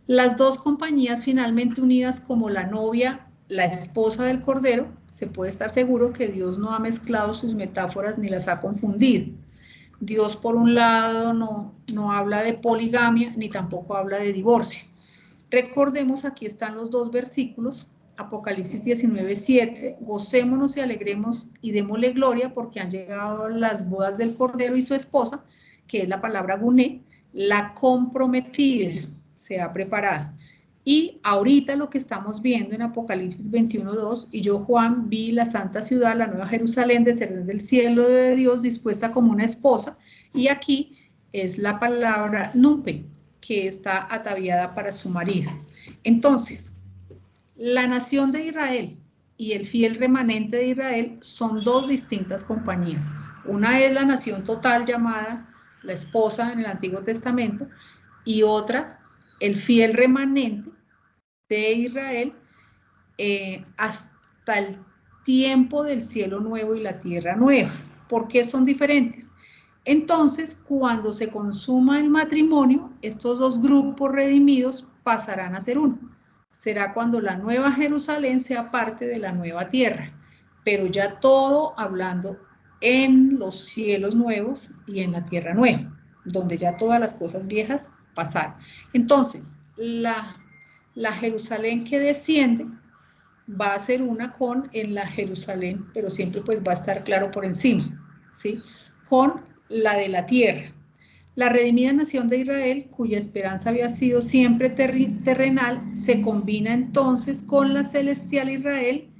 S2: Las dos compañías finalmente unidas como la novia, la esposa del Cordero, se puede estar seguro que Dios no ha mezclado sus metáforas ni las ha confundido. Dios, por un lado, no habla de poligamia ni tampoco habla de divorcio. Recordemos, aquí están los dos versículos, Apocalipsis 19:7, gocémonos y alegremos y démosle gloria porque han llegado las bodas del Cordero y su esposa, que es la palabra guné, la comprometida se ha preparado. Y ahorita lo que estamos viendo en Apocalipsis 21:2, y yo, Juan, vi la santa ciudad, la nueva Jerusalén, descender del cielo de Dios, dispuesta como una esposa, y aquí es la palabra nupe, que está ataviada para su marido. Entonces, la nación de Israel y el fiel remanente de Israel son dos distintas compañías. Una es la nación total llamada la esposa en el Antiguo Testamento, y otra, el fiel remanente de Israel hasta el tiempo del cielo nuevo y la tierra nueva. ¿Por qué son diferentes? Entonces, cuando se consuma el matrimonio, estos dos grupos redimidos pasarán a ser uno. Será cuando la nueva Jerusalén sea parte de la nueva tierra, pero ya todo hablando en los cielos nuevos y en la tierra nueva, donde ya todas las cosas viejas pasaron. Entonces, la Jerusalén que desciende va a ser una con en la Jerusalén, pero siempre pues va a estar claro por encima, ¿sí? Con la de la tierra. La redimida nación de Israel, cuya esperanza había sido siempre terrenal, se combina entonces con la celestial Israel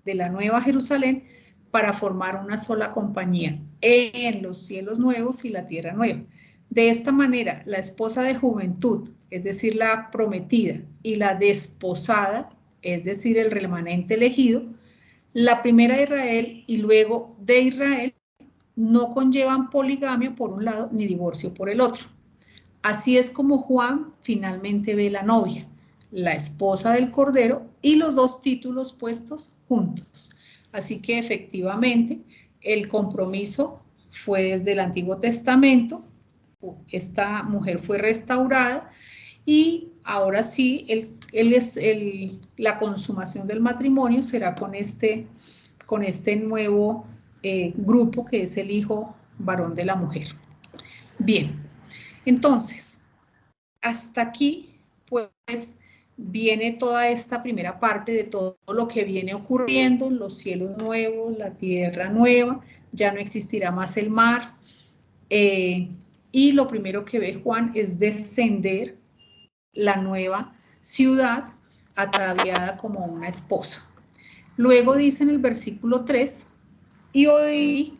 S2: de la nueva Jerusalén para formar una sola compañía en los cielos nuevos y la tierra nueva. De esta manera, la esposa de juventud, es decir, la prometida, y la desposada, es decir, el remanente elegido, la primera de Israel y luego de Israel, no conllevan poligamia por un lado ni divorcio por el otro. Así es como Juan finalmente ve la novia, la esposa del Cordero y los dos títulos puestos juntos. Así que efectivamente el compromiso fue desde el Antiguo Testamento, esta mujer fue restaurada y ahora sí la consumación del matrimonio será con este nuevo grupo que es el hijo varón de la mujer. Bien, entonces, hasta aquí, pues, viene toda esta primera parte de todo lo que viene ocurriendo, los cielos nuevos, la tierra nueva, ya no existirá más el mar, y lo primero que ve Juan es descender la nueva ciudad ataviada como una esposa. Luego dice en el versículo 3, y oí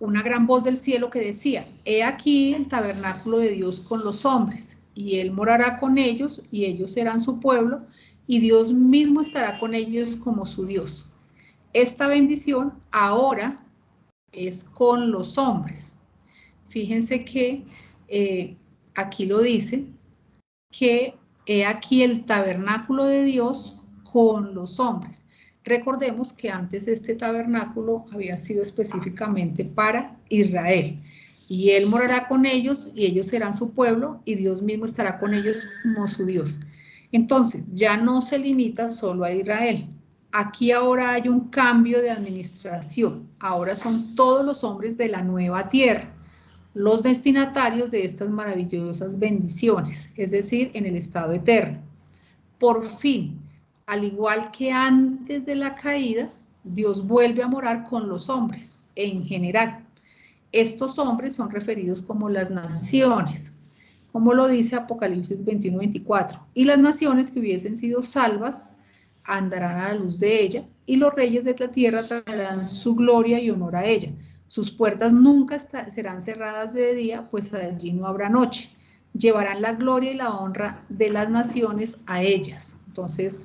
S2: una gran voz del cielo que decía, he aquí el tabernáculo de Dios con los hombres, y él morará con ellos, y ellos serán su pueblo, y Dios mismo estará con ellos como su Dios. Esta bendición ahora es con los hombres. Fíjense que aquí lo dice, que he aquí el tabernáculo de Dios con los hombres. Recordemos que antes este tabernáculo había sido específicamente para Israel, y él morará con ellos, y ellos serán su pueblo, y Dios mismo estará con ellos como su Dios. Entonces, ya no se limita solo a Israel. Aquí ahora hay un cambio de administración. Ahora son todos los hombres de la nueva tierra los destinatarios de estas maravillosas bendiciones, es decir, en el estado eterno. Por fin, al igual que antes de la caída, Dios vuelve a morar con los hombres en general. Estos hombres son referidos como las naciones, como lo dice Apocalipsis 21-24. Y las naciones que hubiesen sido salvas andarán a la luz de ella, y los reyes de la tierra traerán su gloria y honor a ella. Sus puertas nunca serán cerradas de día, pues allí no habrá noche. Llevarán la gloria y la honra de las naciones a ellas. Entonces,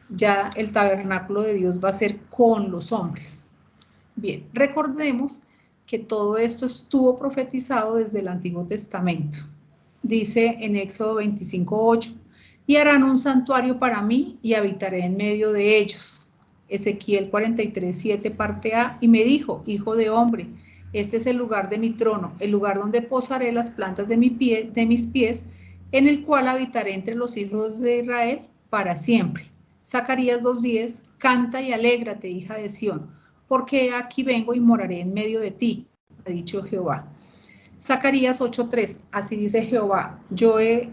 S2: ya el tabernáculo de Dios va a ser con los hombres. Bien, recordemos que todo esto estuvo profetizado desde el Antiguo Testamento. Dice en Éxodo 25:8, y harán un santuario para mí y habitaré en medio de ellos. Ezequiel 43:7 parte A, y me dijo, hijo de hombre, este es el lugar de mi trono, el lugar donde posaré las plantas de mis pies, en el cual habitaré entre los hijos de Israel para siempre. Zacarías 2:10, canta y alégrate, hija de Sión, porque aquí vengo y moraré en medio de ti, ha dicho Jehová. Zacarías 8:3, así dice Jehová, yo he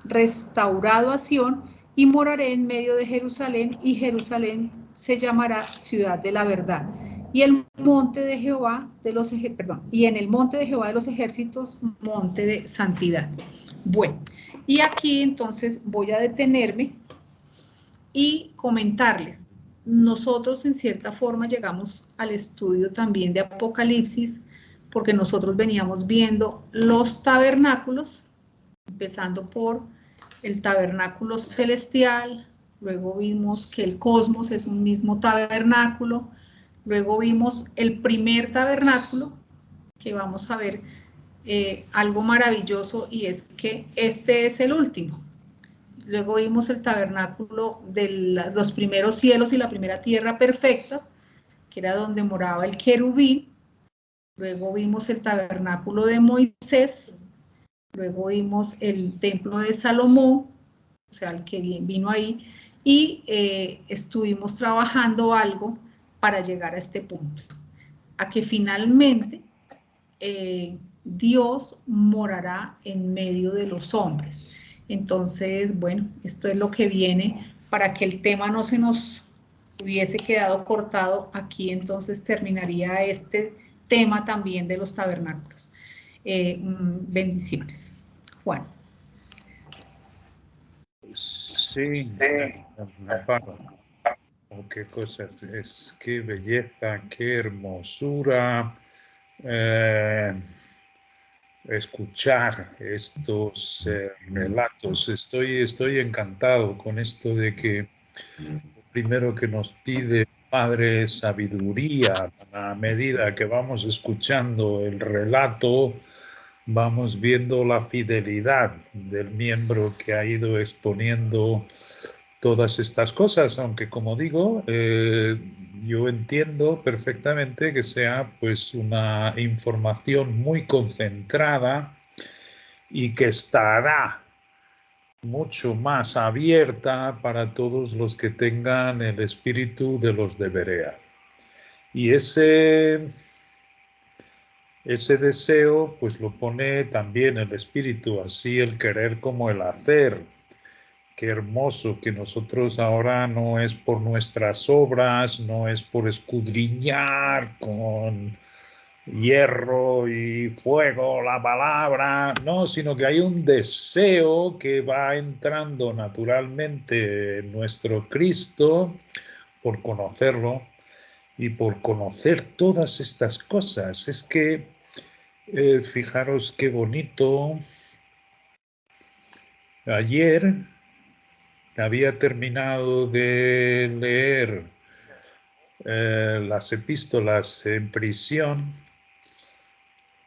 S2: restaurado a Sión y moraré en medio de Jerusalén, y Jerusalén se llamará ciudad de la verdad. Y el monte de Jehová de los y en el monte de Jehová de los ejércitos, monte de santidad. Bueno, y aquí entonces voy a detenerme y comentarles. Nosotros en cierta forma llegamos al estudio también de Apocalipsis, porque nosotros veníamos viendo los tabernáculos, empezando por el tabernáculo celestial, luego vimos que el cosmos es un mismo tabernáculo, luego vimos el primer tabernáculo, que vamos a ver algo maravilloso, y es que este es el último. Luego vimos el tabernáculo de los primeros cielos y la primera tierra perfecta, que era donde moraba el querubín. luego vimos el tabernáculo de Moisés, luego vimos el templo de Salomón, o sea, el que vino ahí, y estuvimos trabajando algo para llegar a este punto, a que finalmente Dios morará en medio de los hombres. Entonces, bueno, esto es lo que viene para que el tema no se nos hubiese quedado cortado. Aquí entonces terminaría este tema también de los tabernáculos. Bendiciones. Juan.
S1: Sí, Amparo. Oh, qué cosas, es qué belleza, qué hermosura escuchar estos relatos. Estoy encantado con esto de que lo primero que nos pide Padre es sabiduría. A medida que vamos escuchando el relato, vamos viendo la fidelidad del miembro que ha ido exponiendo todas estas cosas, aunque como digo, yo entiendo perfectamente que sea pues una información muy concentrada y que estará mucho más abierta para todos los que tengan el espíritu de los de Berea. Y ese deseo pues lo pone también el espíritu, así el querer como el hacer. Qué hermoso que nosotros ahora no es por nuestras obras, no es por escudriñar con hierro y fuego la palabra, no, sino que hay un deseo que va entrando naturalmente en nuestro Cristo por conocerlo y por conocer todas estas cosas. Es que fijaros qué bonito. Ayer había terminado de leer las epístolas en prisión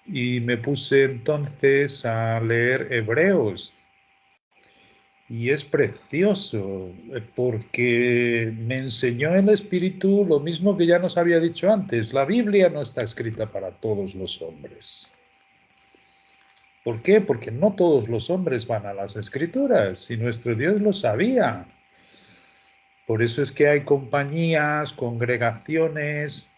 S1: y me puse entonces a leer Hebreos. Y es precioso porque me enseñó el Espíritu lo mismo que ya nos había dicho antes. La Biblia no está escrita para todos los hombres. ¿Por qué? Porque no todos los hombres van a las Escrituras y nuestro Dios lo sabía. Por eso es que hay compañías, congregaciones,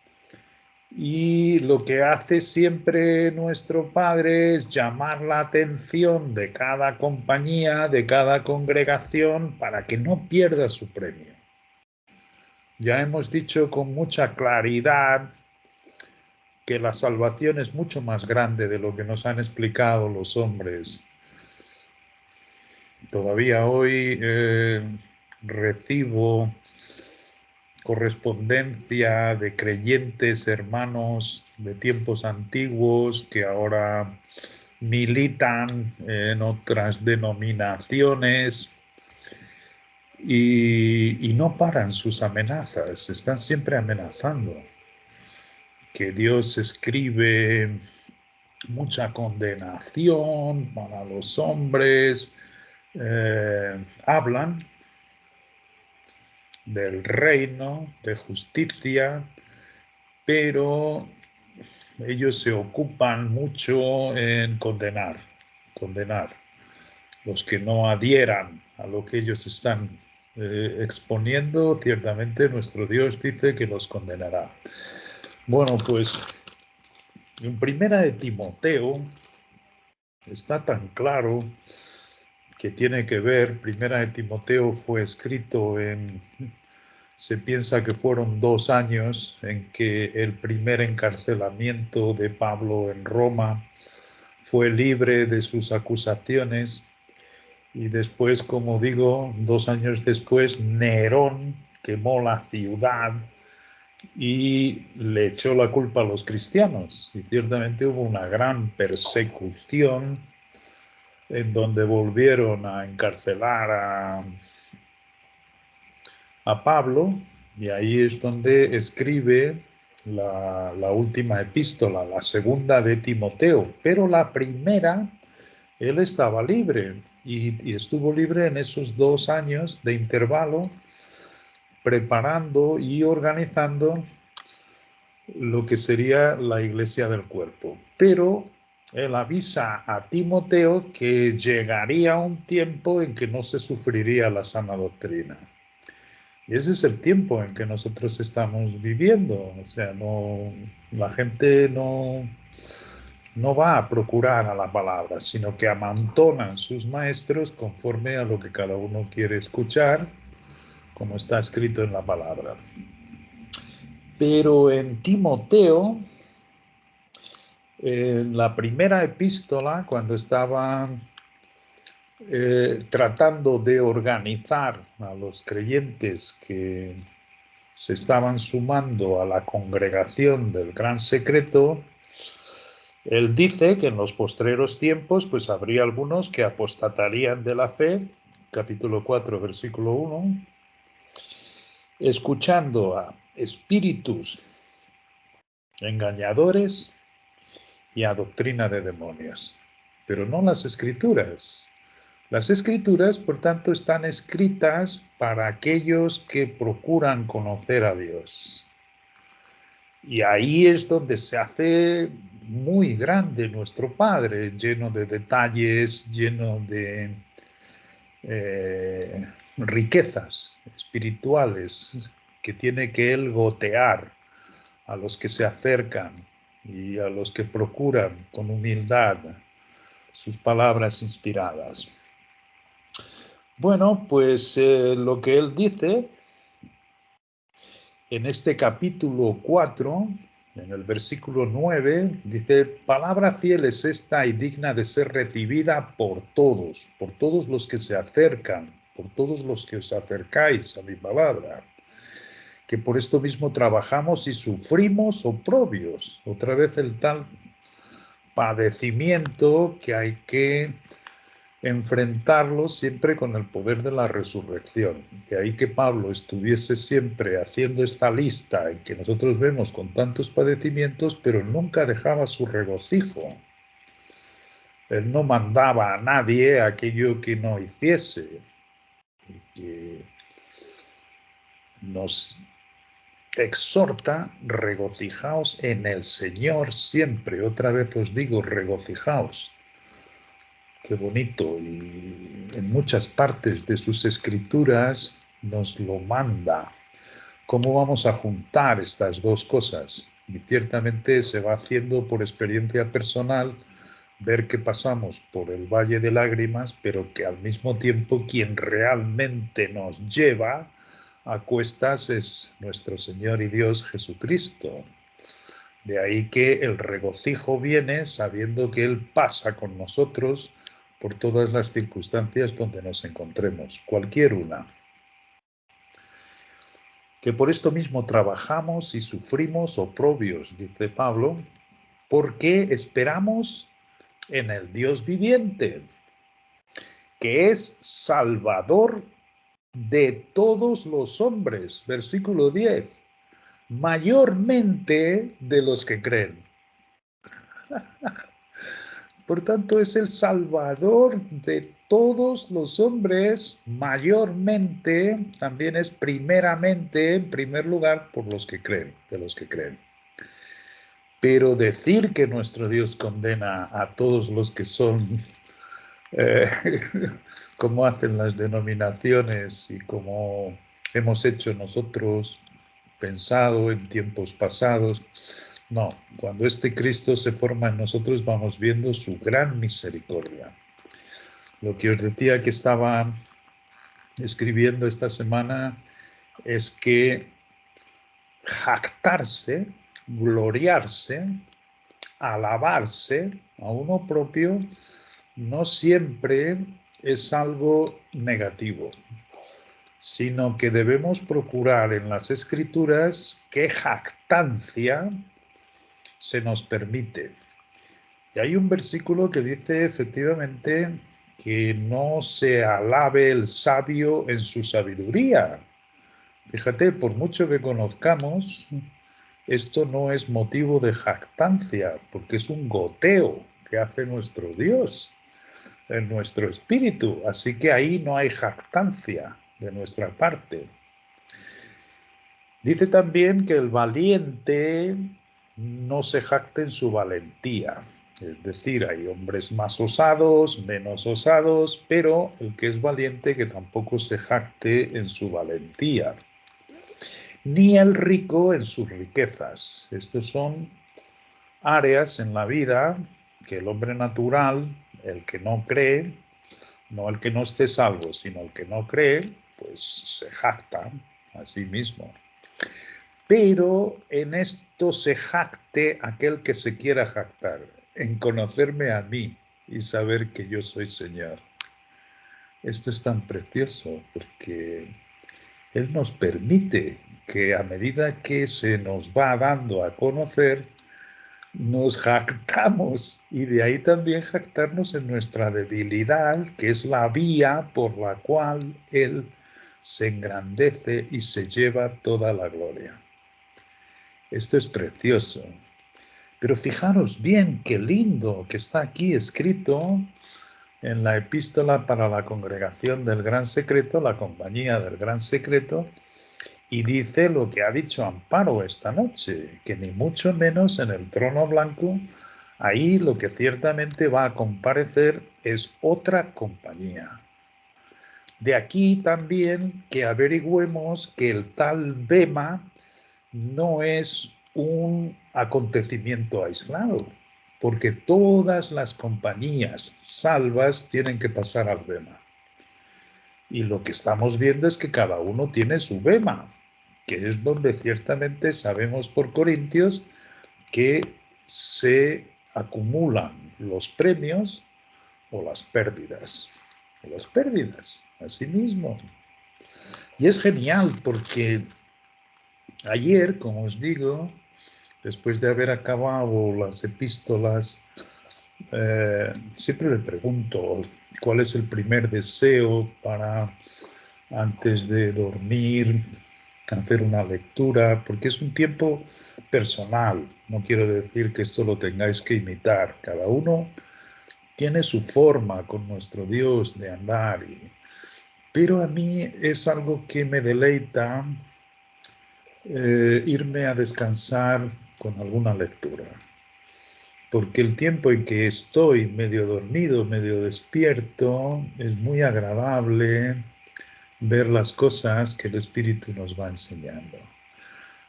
S1: y lo que hace siempre nuestro Padre es llamar la atención de cada compañía, de cada congregación, para que no pierda su premio. Ya hemos dicho con mucha claridad que la salvación es mucho más grande de lo que nos han explicado los hombres. Todavía hoy recibo correspondencia de creyentes hermanos de tiempos antiguos que ahora militan en otras denominaciones y no paran sus amenazas, están siempre amenazando. Que Dios escribe mucha condenación para los hombres, hablan del reino de justicia, pero ellos se ocupan mucho en condenar. Los que no adhieran a lo que ellos están exponiendo, ciertamente nuestro Dios dice que los condenará. Bueno, pues en Primera de Timoteo está tan claro que tiene que ver. Primera de Timoteo fue escrito se piensa que fueron 2 años en que el primer encarcelamiento de Pablo en Roma fue libre de sus acusaciones y después, como digo, 2 años después, Nerón quemó la ciudad y le echó la culpa a los cristianos. Y ciertamente hubo una gran persecución en donde volvieron a encarcelar a Pablo, y ahí es donde escribe la última epístola, la segunda de Timoteo, pero la primera, él estaba libre y estuvo libre en esos 2 años de intervalo, preparando y organizando lo que sería la iglesia del cuerpo. Pero él avisa a Timoteo que llegaría un tiempo en que no se sufriría la sana doctrina. Y ese es el tiempo en que nosotros estamos viviendo. O sea, la gente no va a procurar a la palabra, sino que amontonan sus maestros conforme a lo que cada uno quiere escuchar, como está escrito en la palabra. Pero en Timoteo, en la primera epístola, cuando estaba tratando de organizar a los creyentes que se estaban sumando a la congregación del gran secreto, él dice que en los postreros tiempos pues habría algunos que apostatarían de la fe, capítulo 4, versículo 1, escuchando a espíritus engañadores y a doctrina de demonios, pero no las escrituras. Las escrituras, por tanto, están escritas para aquellos que procuran conocer a Dios. Y ahí es donde se hace muy grande nuestro Padre, lleno de detalles, lleno de riquezas espirituales que tiene que Él gotear a los que se acercan y a los que procuran con humildad sus palabras inspiradas. Bueno, pues lo que Él dice en este capítulo 4, en el versículo 9, dice: palabra fiel es esta y digna de ser recibida por todos los que se acercan, por todos los que os acercáis a mi palabra, que por esto mismo trabajamos y sufrimos oprobios. Otra vez el tal padecimiento que hay que enfrentarlo siempre con el poder de la resurrección. De ahí que Pablo estuviese siempre haciendo esta lista en que nosotros vemos con tantos padecimientos, pero nunca dejaba su regocijo. Él no mandaba a nadie aquello que no hiciese. Que nos exhorta: regocijaos en el Señor siempre. Otra vez os digo, regocijaos. Qué bonito, y en muchas partes de sus escrituras nos lo manda. ¿Cómo vamos a juntar estas dos cosas? Y ciertamente se va haciendo por experiencia personal, ver que pasamos por el valle de lágrimas, pero que al mismo tiempo quien realmente nos lleva a cuestas es nuestro Señor y Dios Jesucristo. De ahí que el regocijo viene sabiendo que Él pasa con nosotros por todas las circunstancias donde nos encontremos, cualquier una. Que por esto mismo trabajamos y sufrimos oprobios, dice Pablo, porque esperamos en el Dios viviente, que es Salvador de todos los hombres, versículo 10, mayormente de los que creen. Por tanto, es el Salvador de todos los hombres, mayormente, también es primeramente, en primer lugar, por los que creen, de los que creen. Pero decir que nuestro Dios condena a todos los que son, como hacen las denominaciones y como hemos hecho nosotros, pensado en tiempos pasados, no, cuando este Cristo se forma en nosotros vamos viendo su gran misericordia. Lo que os decía que estaba escribiendo esta semana es que jactarse, gloriarse, alabarse a uno propio no siempre es algo negativo, sino que debemos procurar en las Escrituras que jactancia se nos permite. Y hay un versículo que dice efectivamente que no se alabe el sabio en su sabiduría. Fíjate, por mucho que conozcamos, esto no es motivo de jactancia, porque es un goteo que hace nuestro Dios en nuestro espíritu. Así que ahí no hay jactancia de nuestra parte. Dice también que el valiente no se jacte en su valentía. Es decir, hay hombres más osados, menos osados, pero el que es valiente que tampoco se jacte en su valentía. Ni el rico en sus riquezas. Estos son áreas en la vida que el hombre natural, el que no cree, no el que no esté salvo, sino el que no cree, pues se jacta a sí mismo. Pero en esto se jacte aquel que se quiera jactar, en conocerme a mí y saber que yo soy Señor. Esto es tan precioso porque Él nos permite que a medida que se nos va dando a conocer, nos jactamos y de ahí también jactarnos en nuestra debilidad, que es la vía por la cual Él se engrandece y se lleva toda la gloria. Esto es precioso. Pero fijaros bien qué lindo que está aquí escrito en la epístola para la congregación del Gran Secreto, la compañía del Gran Secreto, y dice lo que ha dicho Amparo esta noche, que ni mucho menos en el trono blanco, ahí lo que ciertamente va a comparecer es otra compañía. De aquí también que averigüemos que el tal Bema no es un acontecimiento aislado, porque todas las compañías salvas tienen que pasar al Bema. Y lo que estamos viendo es que cada uno tiene su Bema, que es donde ciertamente sabemos por Corintios que se acumulan los premios o las pérdidas. O las pérdidas, así mismo. Y es genial porque ayer, como os digo, después de haber acabado las epístolas, siempre le pregunto cuál es el primer deseo para antes de dormir, hacer una lectura, porque es un tiempo personal. No quiero decir que esto lo tengáis que imitar. Cada uno tiene su forma con nuestro Dios de andar, pero a mí es algo que me deleita irme a descansar con alguna lectura. Porque el tiempo en que estoy medio dormido, medio despierto, es muy agradable ver las cosas que el Espíritu nos va enseñando.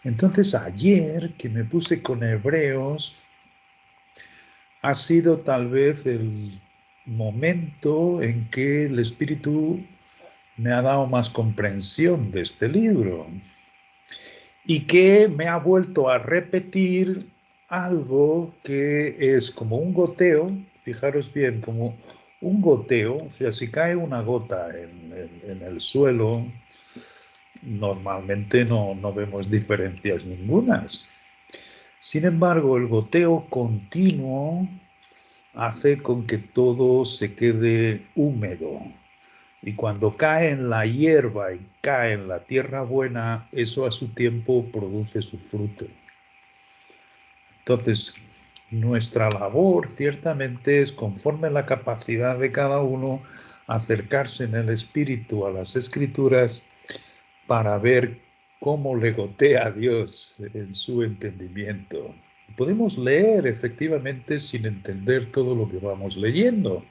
S1: Entonces ayer que me puse con Hebreos, ha sido tal vez el momento en que el Espíritu me ha dado más comprensión de este libro y que me ha vuelto a repetir algo que es como un goteo, fijaros bien, como un goteo, o sea, si cae una gota en el suelo, normalmente no vemos diferencias ningunas. Sin embargo, el goteo continuo hace con que todo se quede húmedo. Y cuando cae en la hierba y cae en la tierra buena, eso a su tiempo produce su fruto. Entonces, nuestra labor ciertamente es, conforme a la capacidad de cada uno, acercarse en el espíritu a las escrituras para ver cómo le gotea a Dios en su entendimiento. Podemos leer efectivamente sin entender todo lo que vamos leyendo,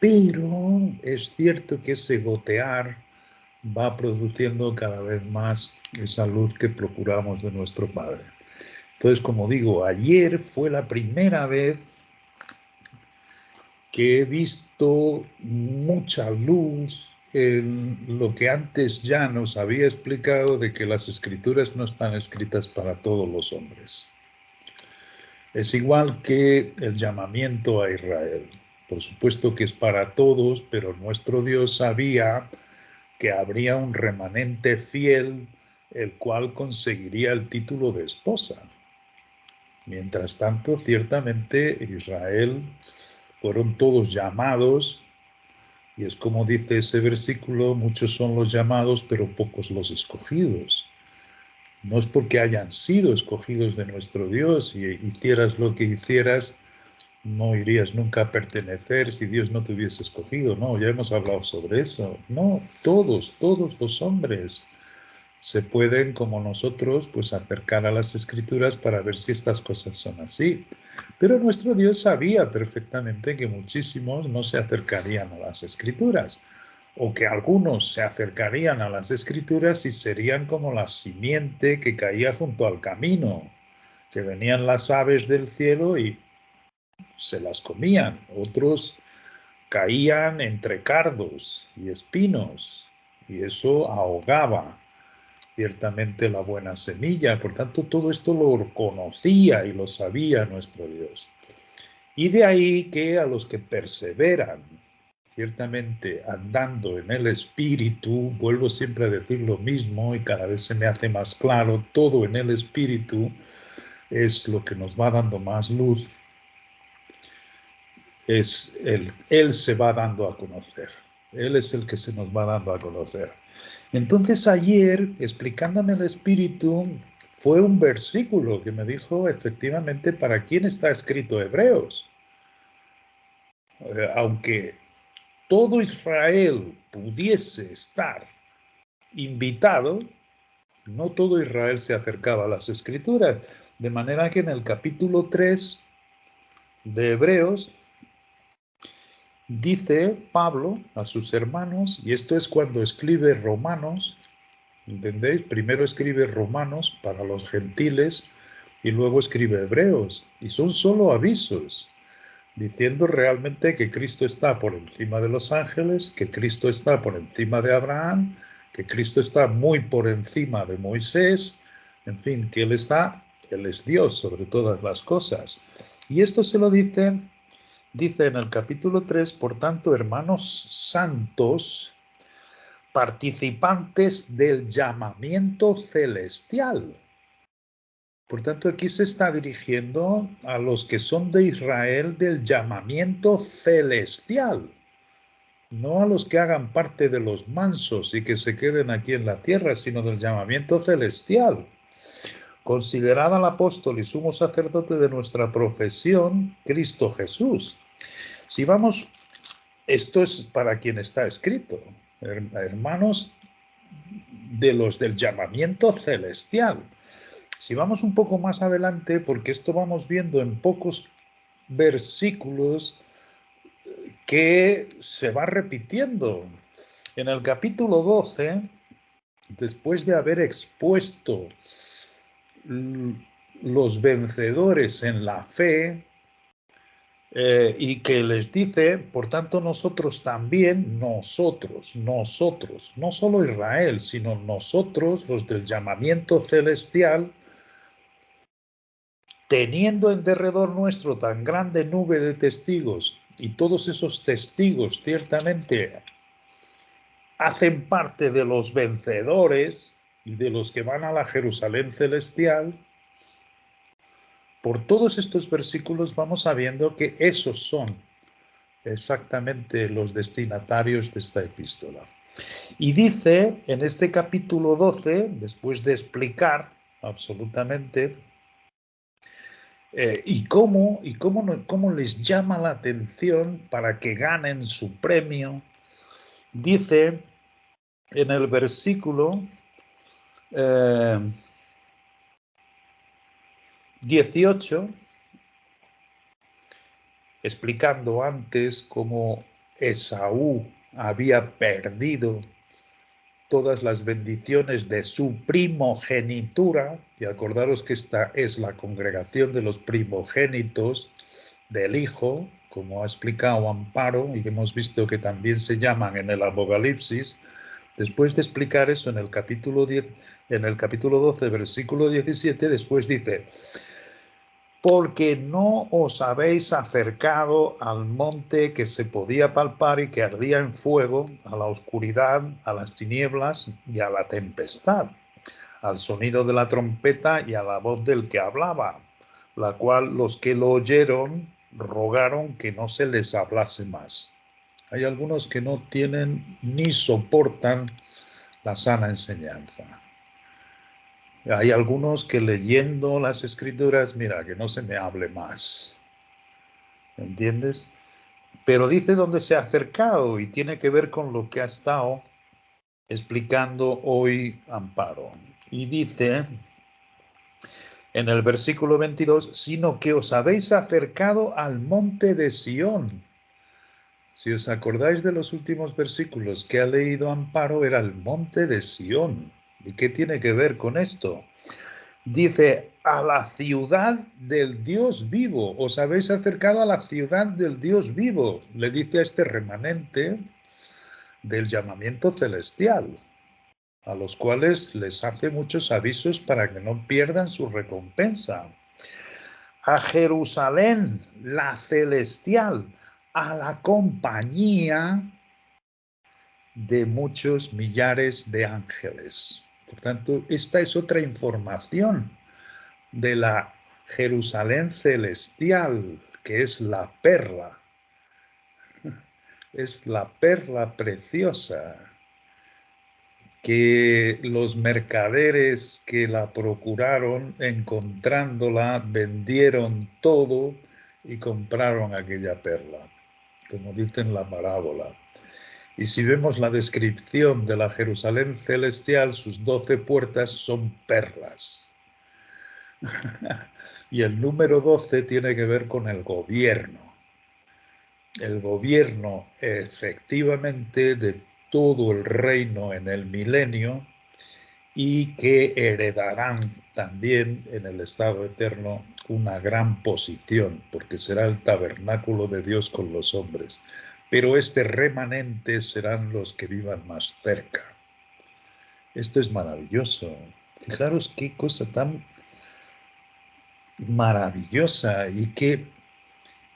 S1: pero es cierto que ese gotear va produciendo cada vez más esa luz que procuramos de nuestro Padre. Entonces, como digo, ayer fue la primera vez que he visto mucha luz en lo que antes ya nos había explicado de que las escrituras no están escritas para todos los hombres. Es igual que el llamamiento a Israel. Por supuesto que es para todos, pero nuestro Dios sabía que habría un remanente fiel, el cual conseguiría el título de esposa. Mientras tanto, ciertamente Israel fueron todos llamados, y es como dice ese versículo, muchos son los llamados, pero pocos los escogidos. No es porque hayan sido escogidos de nuestro Dios y hicieras lo que hicieras, no irías nunca a pertenecer si Dios no te hubiese escogido. No, ya hemos hablado sobre eso. No, todos los hombres se pueden, como nosotros, pues acercar a las Escrituras para ver si estas cosas son así. Pero nuestro Dios sabía perfectamente que muchísimos no se acercarían a las Escrituras, o que algunos se acercarían a las Escrituras y serían como la simiente que caía junto al camino, que venían las aves del cielo y se las comían. Otros caían entre cardos y espinos, y eso ahogaba ciertamente la buena semilla. Por tanto, todo esto lo conocía y lo sabía nuestro Dios. Y de ahí que a los que perseveran, ciertamente andando en el Espíritu, vuelvo siempre a decir lo mismo y cada vez se me hace más claro, todo en el Espíritu es lo que nos va dando más luz, es Él se va dando a conocer. Él es el que se nos va dando a conocer. Entonces ayer, explicándome el Espíritu, fue un versículo que me dijo efectivamente para quién está escrito Hebreos. Aunque todo Israel pudiese estar invitado, no todo Israel se acercaba a las Escrituras. De manera que en el capítulo 3 de Hebreos dice Pablo a sus hermanos, y esto es cuando escribe Romanos, ¿entendéis? Primero escribe Romanos para los gentiles y luego escribe Hebreos, y son solo avisos, diciendo realmente que Cristo está por encima de los ángeles, que Cristo está por encima de Abraham, que Cristo está muy por encima de Moisés, en fin, que Él es Dios sobre todas las cosas. Y esto se lo dice en el capítulo 3, por tanto, hermanos santos, participantes del llamamiento celestial. Por tanto, aquí se está dirigiendo a los que son de Israel del llamamiento celestial, no a los que hagan parte de los mansos y que se queden aquí en la tierra, sino del llamamiento celestial. Considerad al apóstol y sumo sacerdote de nuestra profesión, Cristo Jesús. Si vamos, esto es para quien está escrito, hermanos de los del llamamiento celestial. Si vamos un poco más adelante, porque esto vamos viendo en pocos versículos que se va repitiendo. En el capítulo 12, después de haber expuesto los vencedores en la fe, y que les dice, por tanto nosotros también, nosotros, no solo Israel, sino nosotros, los del llamamiento celestial, teniendo en derredor nuestro tan grande nube de testigos, y todos esos testigos ciertamente hacen parte de los vencedores y de los que van a la Jerusalén celestial, por todos estos versículos vamos sabiendo que esos son exactamente los destinatarios de esta epístola. Y dice en este capítulo 12, después de explicar absolutamente y cómo les llama la atención para que ganen su premio, dice en el versículo 18, explicando antes cómo Esaú había perdido todas las bendiciones de su primogenitura, y acordaros que esta es la congregación de los primogénitos del Hijo, como ha explicado Amparo, y que hemos visto que también se llaman en el Apocalipsis. Después de explicar eso en el capítulo 10, en el capítulo 12, versículo 17, después dice: porque no os habéis acercado al monte que se podía palpar y que ardía en fuego, a la oscuridad, a las tinieblas y a la tempestad, al sonido de la trompeta y a la voz del que hablaba, la cual los que lo oyeron rogaron que no se les hablase más. Hay algunos que no tienen ni soportan la sana enseñanza. Hay algunos que leyendo las escrituras, mira, que no se me hable más. ¿Entiendes? Pero dice dónde se ha acercado y tiene que ver con lo que ha estado explicando hoy Amparo. Y dice en el versículo 22, sino que os habéis acercado al monte de Sión. Si os acordáis de los últimos versículos que ha leído Amparo, era el monte de Sión. ¿Y qué tiene que ver con esto? Dice, a la ciudad del Dios vivo. Os habéis acercado a la ciudad del Dios vivo. Le dice a este remanente del llamamiento celestial, a los cuales les hace muchos avisos para que no pierdan su recompensa. A Jerusalén, la celestial, a la compañía de muchos millares de ángeles. Por tanto, esta es otra información de la Jerusalén celestial, que es la perla. Es la perla preciosa que los mercaderes que la procuraron, encontrándola, vendieron todo y compraron aquella perla, como dice en la parábola. Y si vemos la descripción de la Jerusalén celestial, sus 12 puertas son perlas. Y el número 12 tiene que ver con el gobierno. El gobierno efectivamente de todo el reino en el milenio y que heredarán también en el estado eterno una gran posición, porque será el tabernáculo de Dios con los hombres. Pero este remanente serán los que vivan más cerca. Esto es maravilloso. Fijaros qué cosa tan maravillosa y qué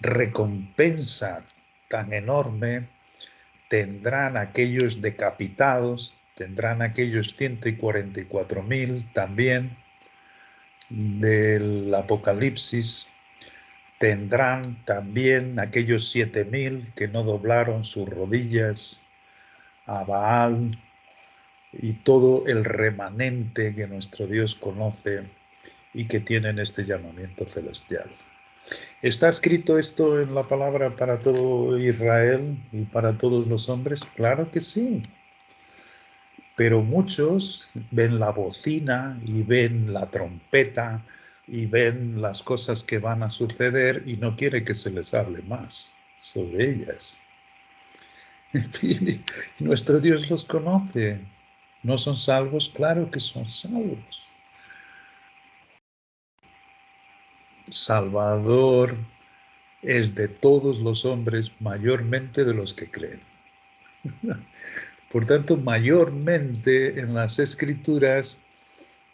S1: recompensa tan enorme tendrán aquellos decapitados, tendrán aquellos 144.000 también del Apocalipsis, tendrán también aquellos 7.000 que no doblaron sus rodillas a Baal y todo el remanente que nuestro Dios conoce y que tienen este llamamiento celestial. ¿Está escrito esto en la palabra para todo Israel y para todos los hombres? Claro que sí. Pero muchos ven la bocina y ven la trompeta y ven las cosas que van a suceder y no quiere que se les hable más sobre ellas. Y nuestro Dios los conoce. ¿No son salvos? Claro que son salvos. Salvador es de todos los hombres, mayormente de los que creen. Por tanto, mayormente en las Escrituras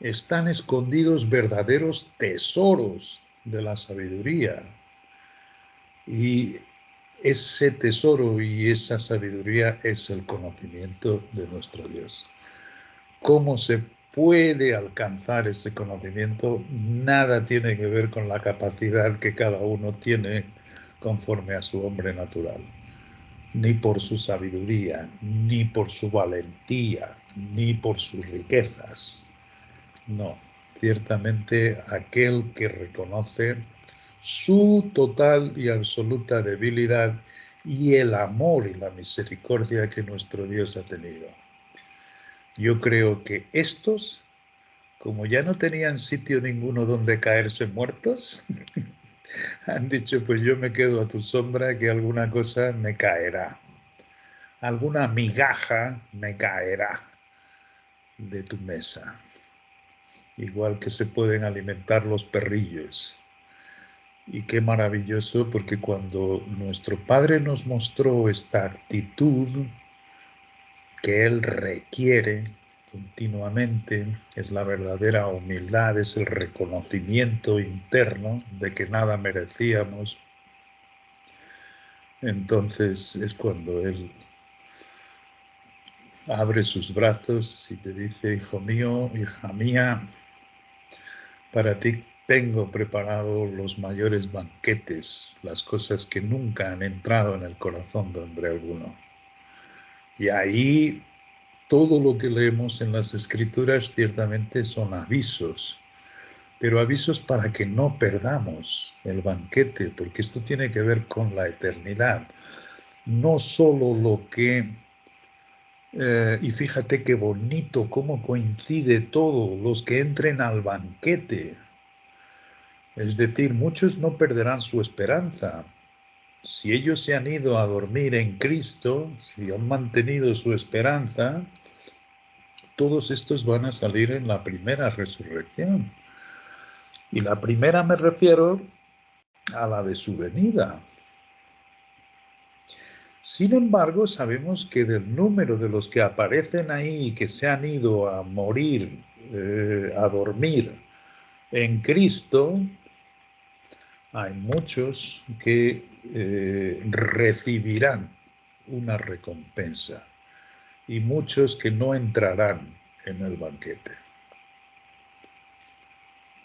S1: están escondidos verdaderos tesoros de la sabiduría. Y ese tesoro y esa sabiduría es el conocimiento de nuestro Dios. ¿Cómo se puede alcanzar ese conocimiento? Nada tiene que ver con la capacidad que cada uno tiene conforme a su hombre natural, ni por su sabiduría, ni por su valentía, ni por sus riquezas. No, ciertamente aquel que reconoce su total y absoluta debilidad y el amor y la misericordia que nuestro Dios ha tenido. Yo creo que estos, como ya no tenían sitio ninguno donde caerse muertos, han dicho, pues yo me quedo a tu sombra, que alguna cosa me caerá, alguna migaja me caerá de tu mesa, igual que se pueden alimentar los perrillos. Y qué maravilloso, porque cuando nuestro Padre nos mostró esta actitud que Él requiere continuamente, es la verdadera humildad, es el reconocimiento interno de que nada merecíamos, entonces es cuando Él abre sus brazos y te dice, hijo mío, hija mía, para ti tengo preparado los mayores banquetes, las cosas que nunca han entrado en el corazón de hombre alguno. Y ahí todo lo que leemos en las Escrituras ciertamente son avisos, pero avisos para que no perdamos el banquete, porque esto tiene que ver con la eternidad. No solo lo que Y fíjate qué bonito, cómo coincide todo, los que entren al banquete. Es decir, muchos no perderán su esperanza. Si ellos se han ido a dormir en Cristo, si han mantenido su esperanza, todos estos van a salir en la primera resurrección. Y la primera me refiero a la de su venida. Sin embargo, sabemos que del número de los que aparecen ahí y que se han ido a morir, a dormir en Cristo, hay muchos que recibirán una recompensa y muchos que no entrarán en el banquete.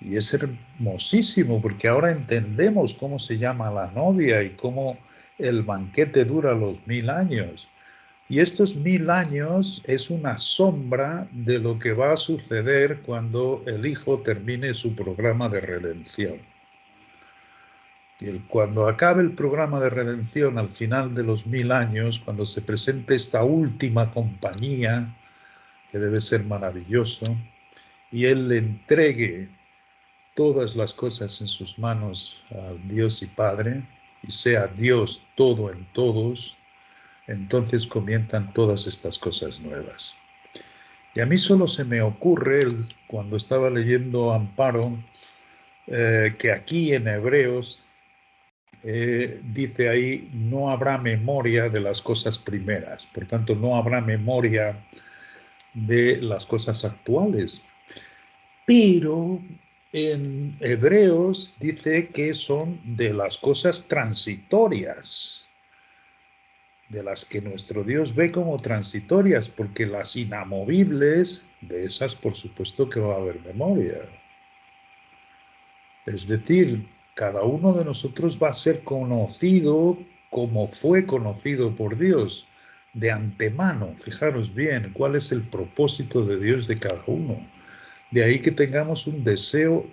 S1: Y es hermosísimo porque ahora entendemos cómo se llama la novia y cómo el banquete dura los 1000 años. Y estos 1000 años es una sombra de lo que va a suceder cuando el Hijo termine su programa de redención. Y cuando acabe el programa de redención al final de los 1000 años, cuando se presente esta última compañía, que debe ser maravilloso, y Él le entregue todas las cosas en sus manos al Dios y Padre, y sea Dios todo en todos, entonces comienzan todas estas cosas nuevas. Y a mí solo se me ocurre, cuando estaba leyendo Amparo, que aquí en Hebreos dice ahí, no habrá memoria de las cosas primeras, por tanto no habrá memoria de las cosas actuales. Pero en Hebreos dice que son de las cosas transitorias, de las que nuestro Dios ve como transitorias, porque las inamovibles, de esas por supuesto que va a haber memoria. Es decir, cada uno de nosotros va a ser conocido como fue conocido por Dios de antemano. Fijaros bien cuál es el propósito de Dios de cada uno. De ahí que tengamos un deseo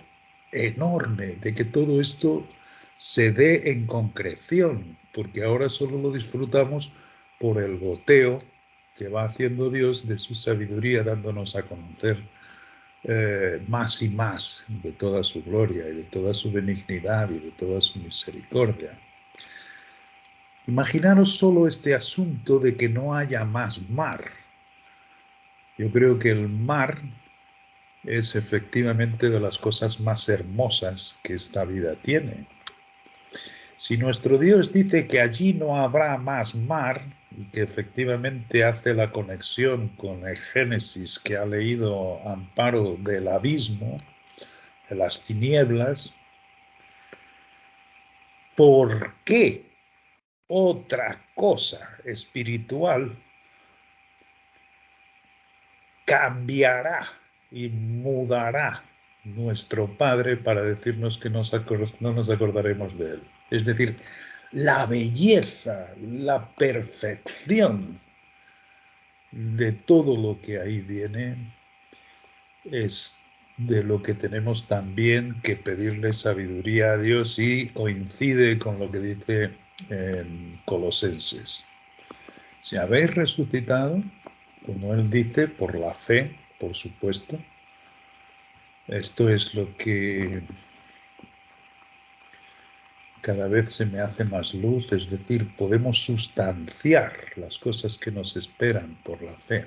S1: enorme de que todo esto se dé en concreción, porque ahora solo lo disfrutamos por el goteo que va haciendo Dios de su sabiduría, dándonos a conocer más y más de toda su gloria y de toda su benignidad y de toda su misericordia. Imaginaros solo este asunto de que no haya más mar. Yo creo que el mar es efectivamente de las cosas más hermosas que esta vida tiene. Si nuestro Dios dice que allí no habrá más mar, y que efectivamente hace la conexión con el Génesis que ha leído Amparo del abismo, de las tinieblas, ¿por qué otra cosa espiritual cambiará y mudará nuestro Padre para decirnos que no nos acordaremos de Él? Es decir, la belleza, la perfección de todo lo que ahí viene es de lo que tenemos también que pedirle sabiduría a Dios, y coincide con lo que dice en Colosenses. Si habéis resucitado, como él dice, por la fe, por supuesto, esto es lo que cada vez se me hace más luz, es decir, podemos sustanciar las cosas que nos esperan por la fe.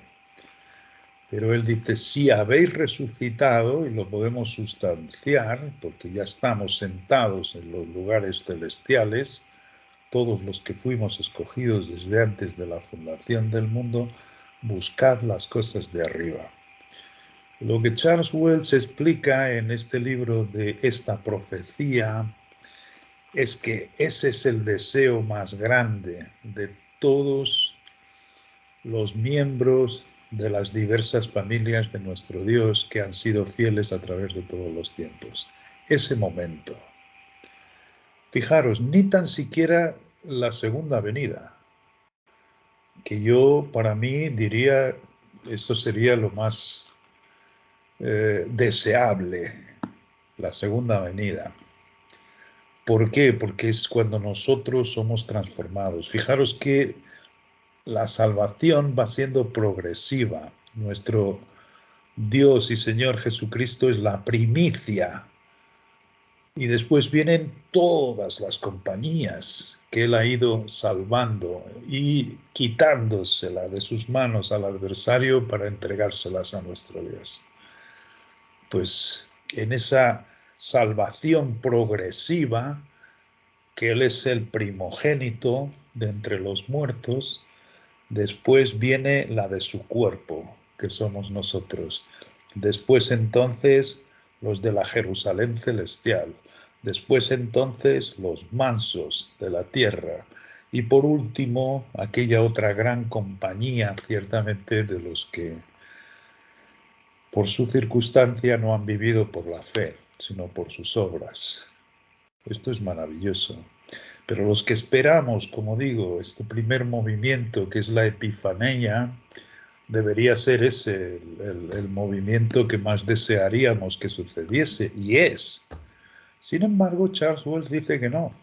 S1: Pero él dice, si habéis resucitado, y lo podemos sustanciar, porque ya estamos sentados en los lugares celestiales, todos los que fuimos escogidos desde antes de la fundación del mundo, buscad las cosas de arriba. Lo que Charles Wells explica en este libro de esta profecía es que ese es el deseo más grande de todos los miembros de las diversas familias de nuestro Dios que han sido fieles a través de todos los tiempos. Ese momento. Fijaros, ni tan siquiera la segunda venida, que yo para mí diría, esto sería lo más deseable, la segunda venida. ¿Por qué? Porque es cuando nosotros somos transformados. Fijaros qué la salvación va siendo progresiva. Nuestro Dios y Señor Jesucristo es la primicia. Y después vienen todas las compañías que Él ha ido salvando y quitándosela de sus manos al adversario para entregárselas a nuestro Dios. Pues en esa salvación progresiva, que Él es el primogénito de entre los muertos, después viene la de su cuerpo, que somos nosotros. Después entonces los de la Jerusalén celestial. Después entonces los mansos de la tierra. Y por último, aquella otra gran compañía, ciertamente, de los que por su circunstancia no han vivido por la fe, sino por sus obras. Esto es maravilloso. Pero los que esperamos, como digo, este primer movimiento que es la epifanía, debería ser ese el movimiento que más desearíamos que sucediese, y es. Sin embargo, Charles Wells dice que no,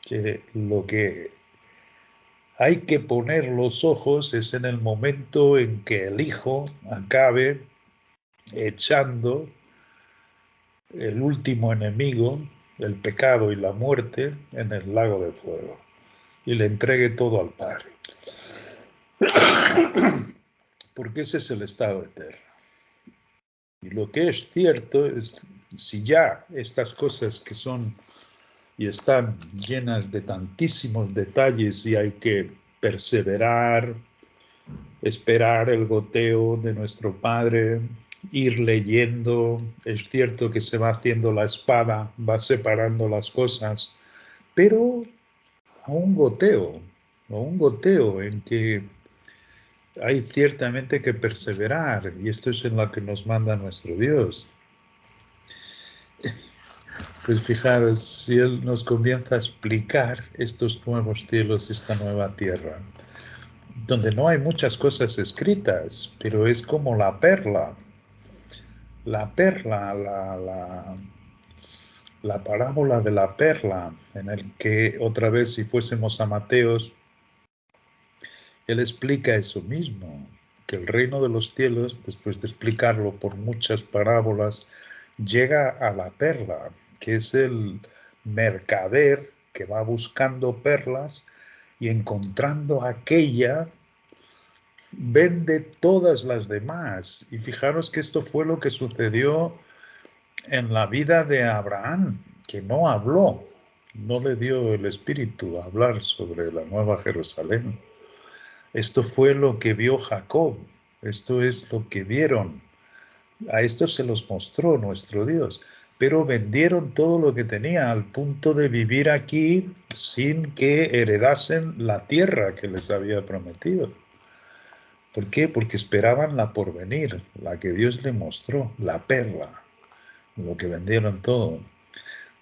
S1: que lo que hay que poner los ojos es en el momento en que el Hijo acabe echando el último enemigo, el pecado y la muerte, en el lago de fuego, y le entregue todo al Padre. Porque ese es el estado eterno. Y lo que es cierto es, si ya estas cosas que son y están llenas de tantísimos detalles y hay que perseverar, esperar el goteo de nuestro Padre, ir leyendo, es cierto que se va haciendo la espada, va separando las cosas, pero a un goteo en que hay ciertamente que perseverar, y esto es en lo que nos manda nuestro Dios. Pues fijaros, si Él nos comienza a explicar estos nuevos cielos, esta nueva tierra, donde no hay muchas cosas escritas, pero es como la perla, la parábola de la perla, en el que otra vez, si fuésemos a Mateos, Él explica eso mismo, que el reino de los cielos, después de explicarlo por muchas parábolas, llega a la perla, que es el mercader que va buscando perlas y encontrando aquella, vende todas las demás. Y fijaros que esto fue lo que sucedió en la vida de Abraham, que no habló, no le dio el espíritu a hablar sobre la Nueva Jerusalén. Esto fue lo que vio Jacob, esto es lo que vieron. A esto se los mostró nuestro Dios, pero vendieron todo lo que tenía al punto de vivir aquí sin que heredasen la tierra que les había prometido. ¿Por qué? Porque esperaban la porvenir, la que Dios le mostró, la perla, lo que vendieron todo.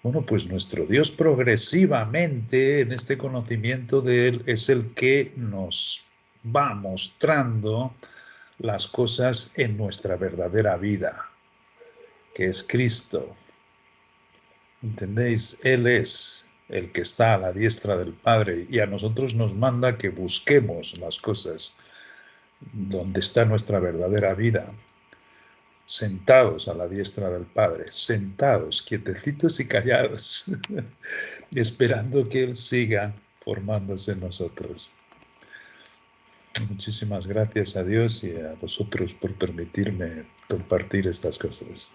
S1: Bueno, pues nuestro Dios progresivamente en este conocimiento de Él es el que nos va mostrando las cosas en nuestra verdadera vida, que es Cristo. ¿Entendéis? Él es el que está a la diestra del Padre y a nosotros nos manda que busquemos las cosas donde está nuestra verdadera vida, sentados a la diestra del Padre, sentados, quietecitos y callados, esperando que Él siga formándose en nosotros. Muchísimas gracias a Dios y a vosotros por permitirme compartir estas cosas.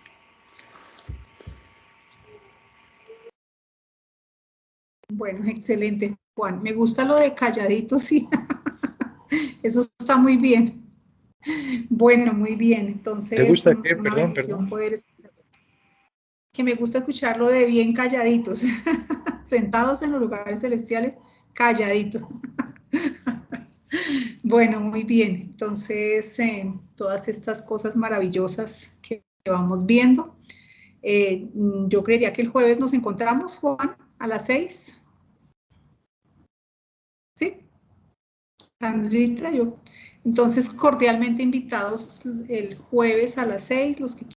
S2: Bueno, excelente, Juan. Me gusta lo de calladitos, sí. Eso está muy bien. Bueno, muy bien. Entonces,
S1: ¿Te gusta qué?
S2: una
S1: Perdón.
S2: bendición poder escuchar. Que me gusta escucharlo de bien calladitos, sentados en los lugares celestiales, calladitos. Bueno, muy bien. Entonces, todas estas cosas maravillosas que vamos viendo. Yo creería que el jueves nos encontramos, Juan, a las 6. ¿Sí? Sandrita, yo. Entonces, cordialmente invitados el jueves a las 6, los que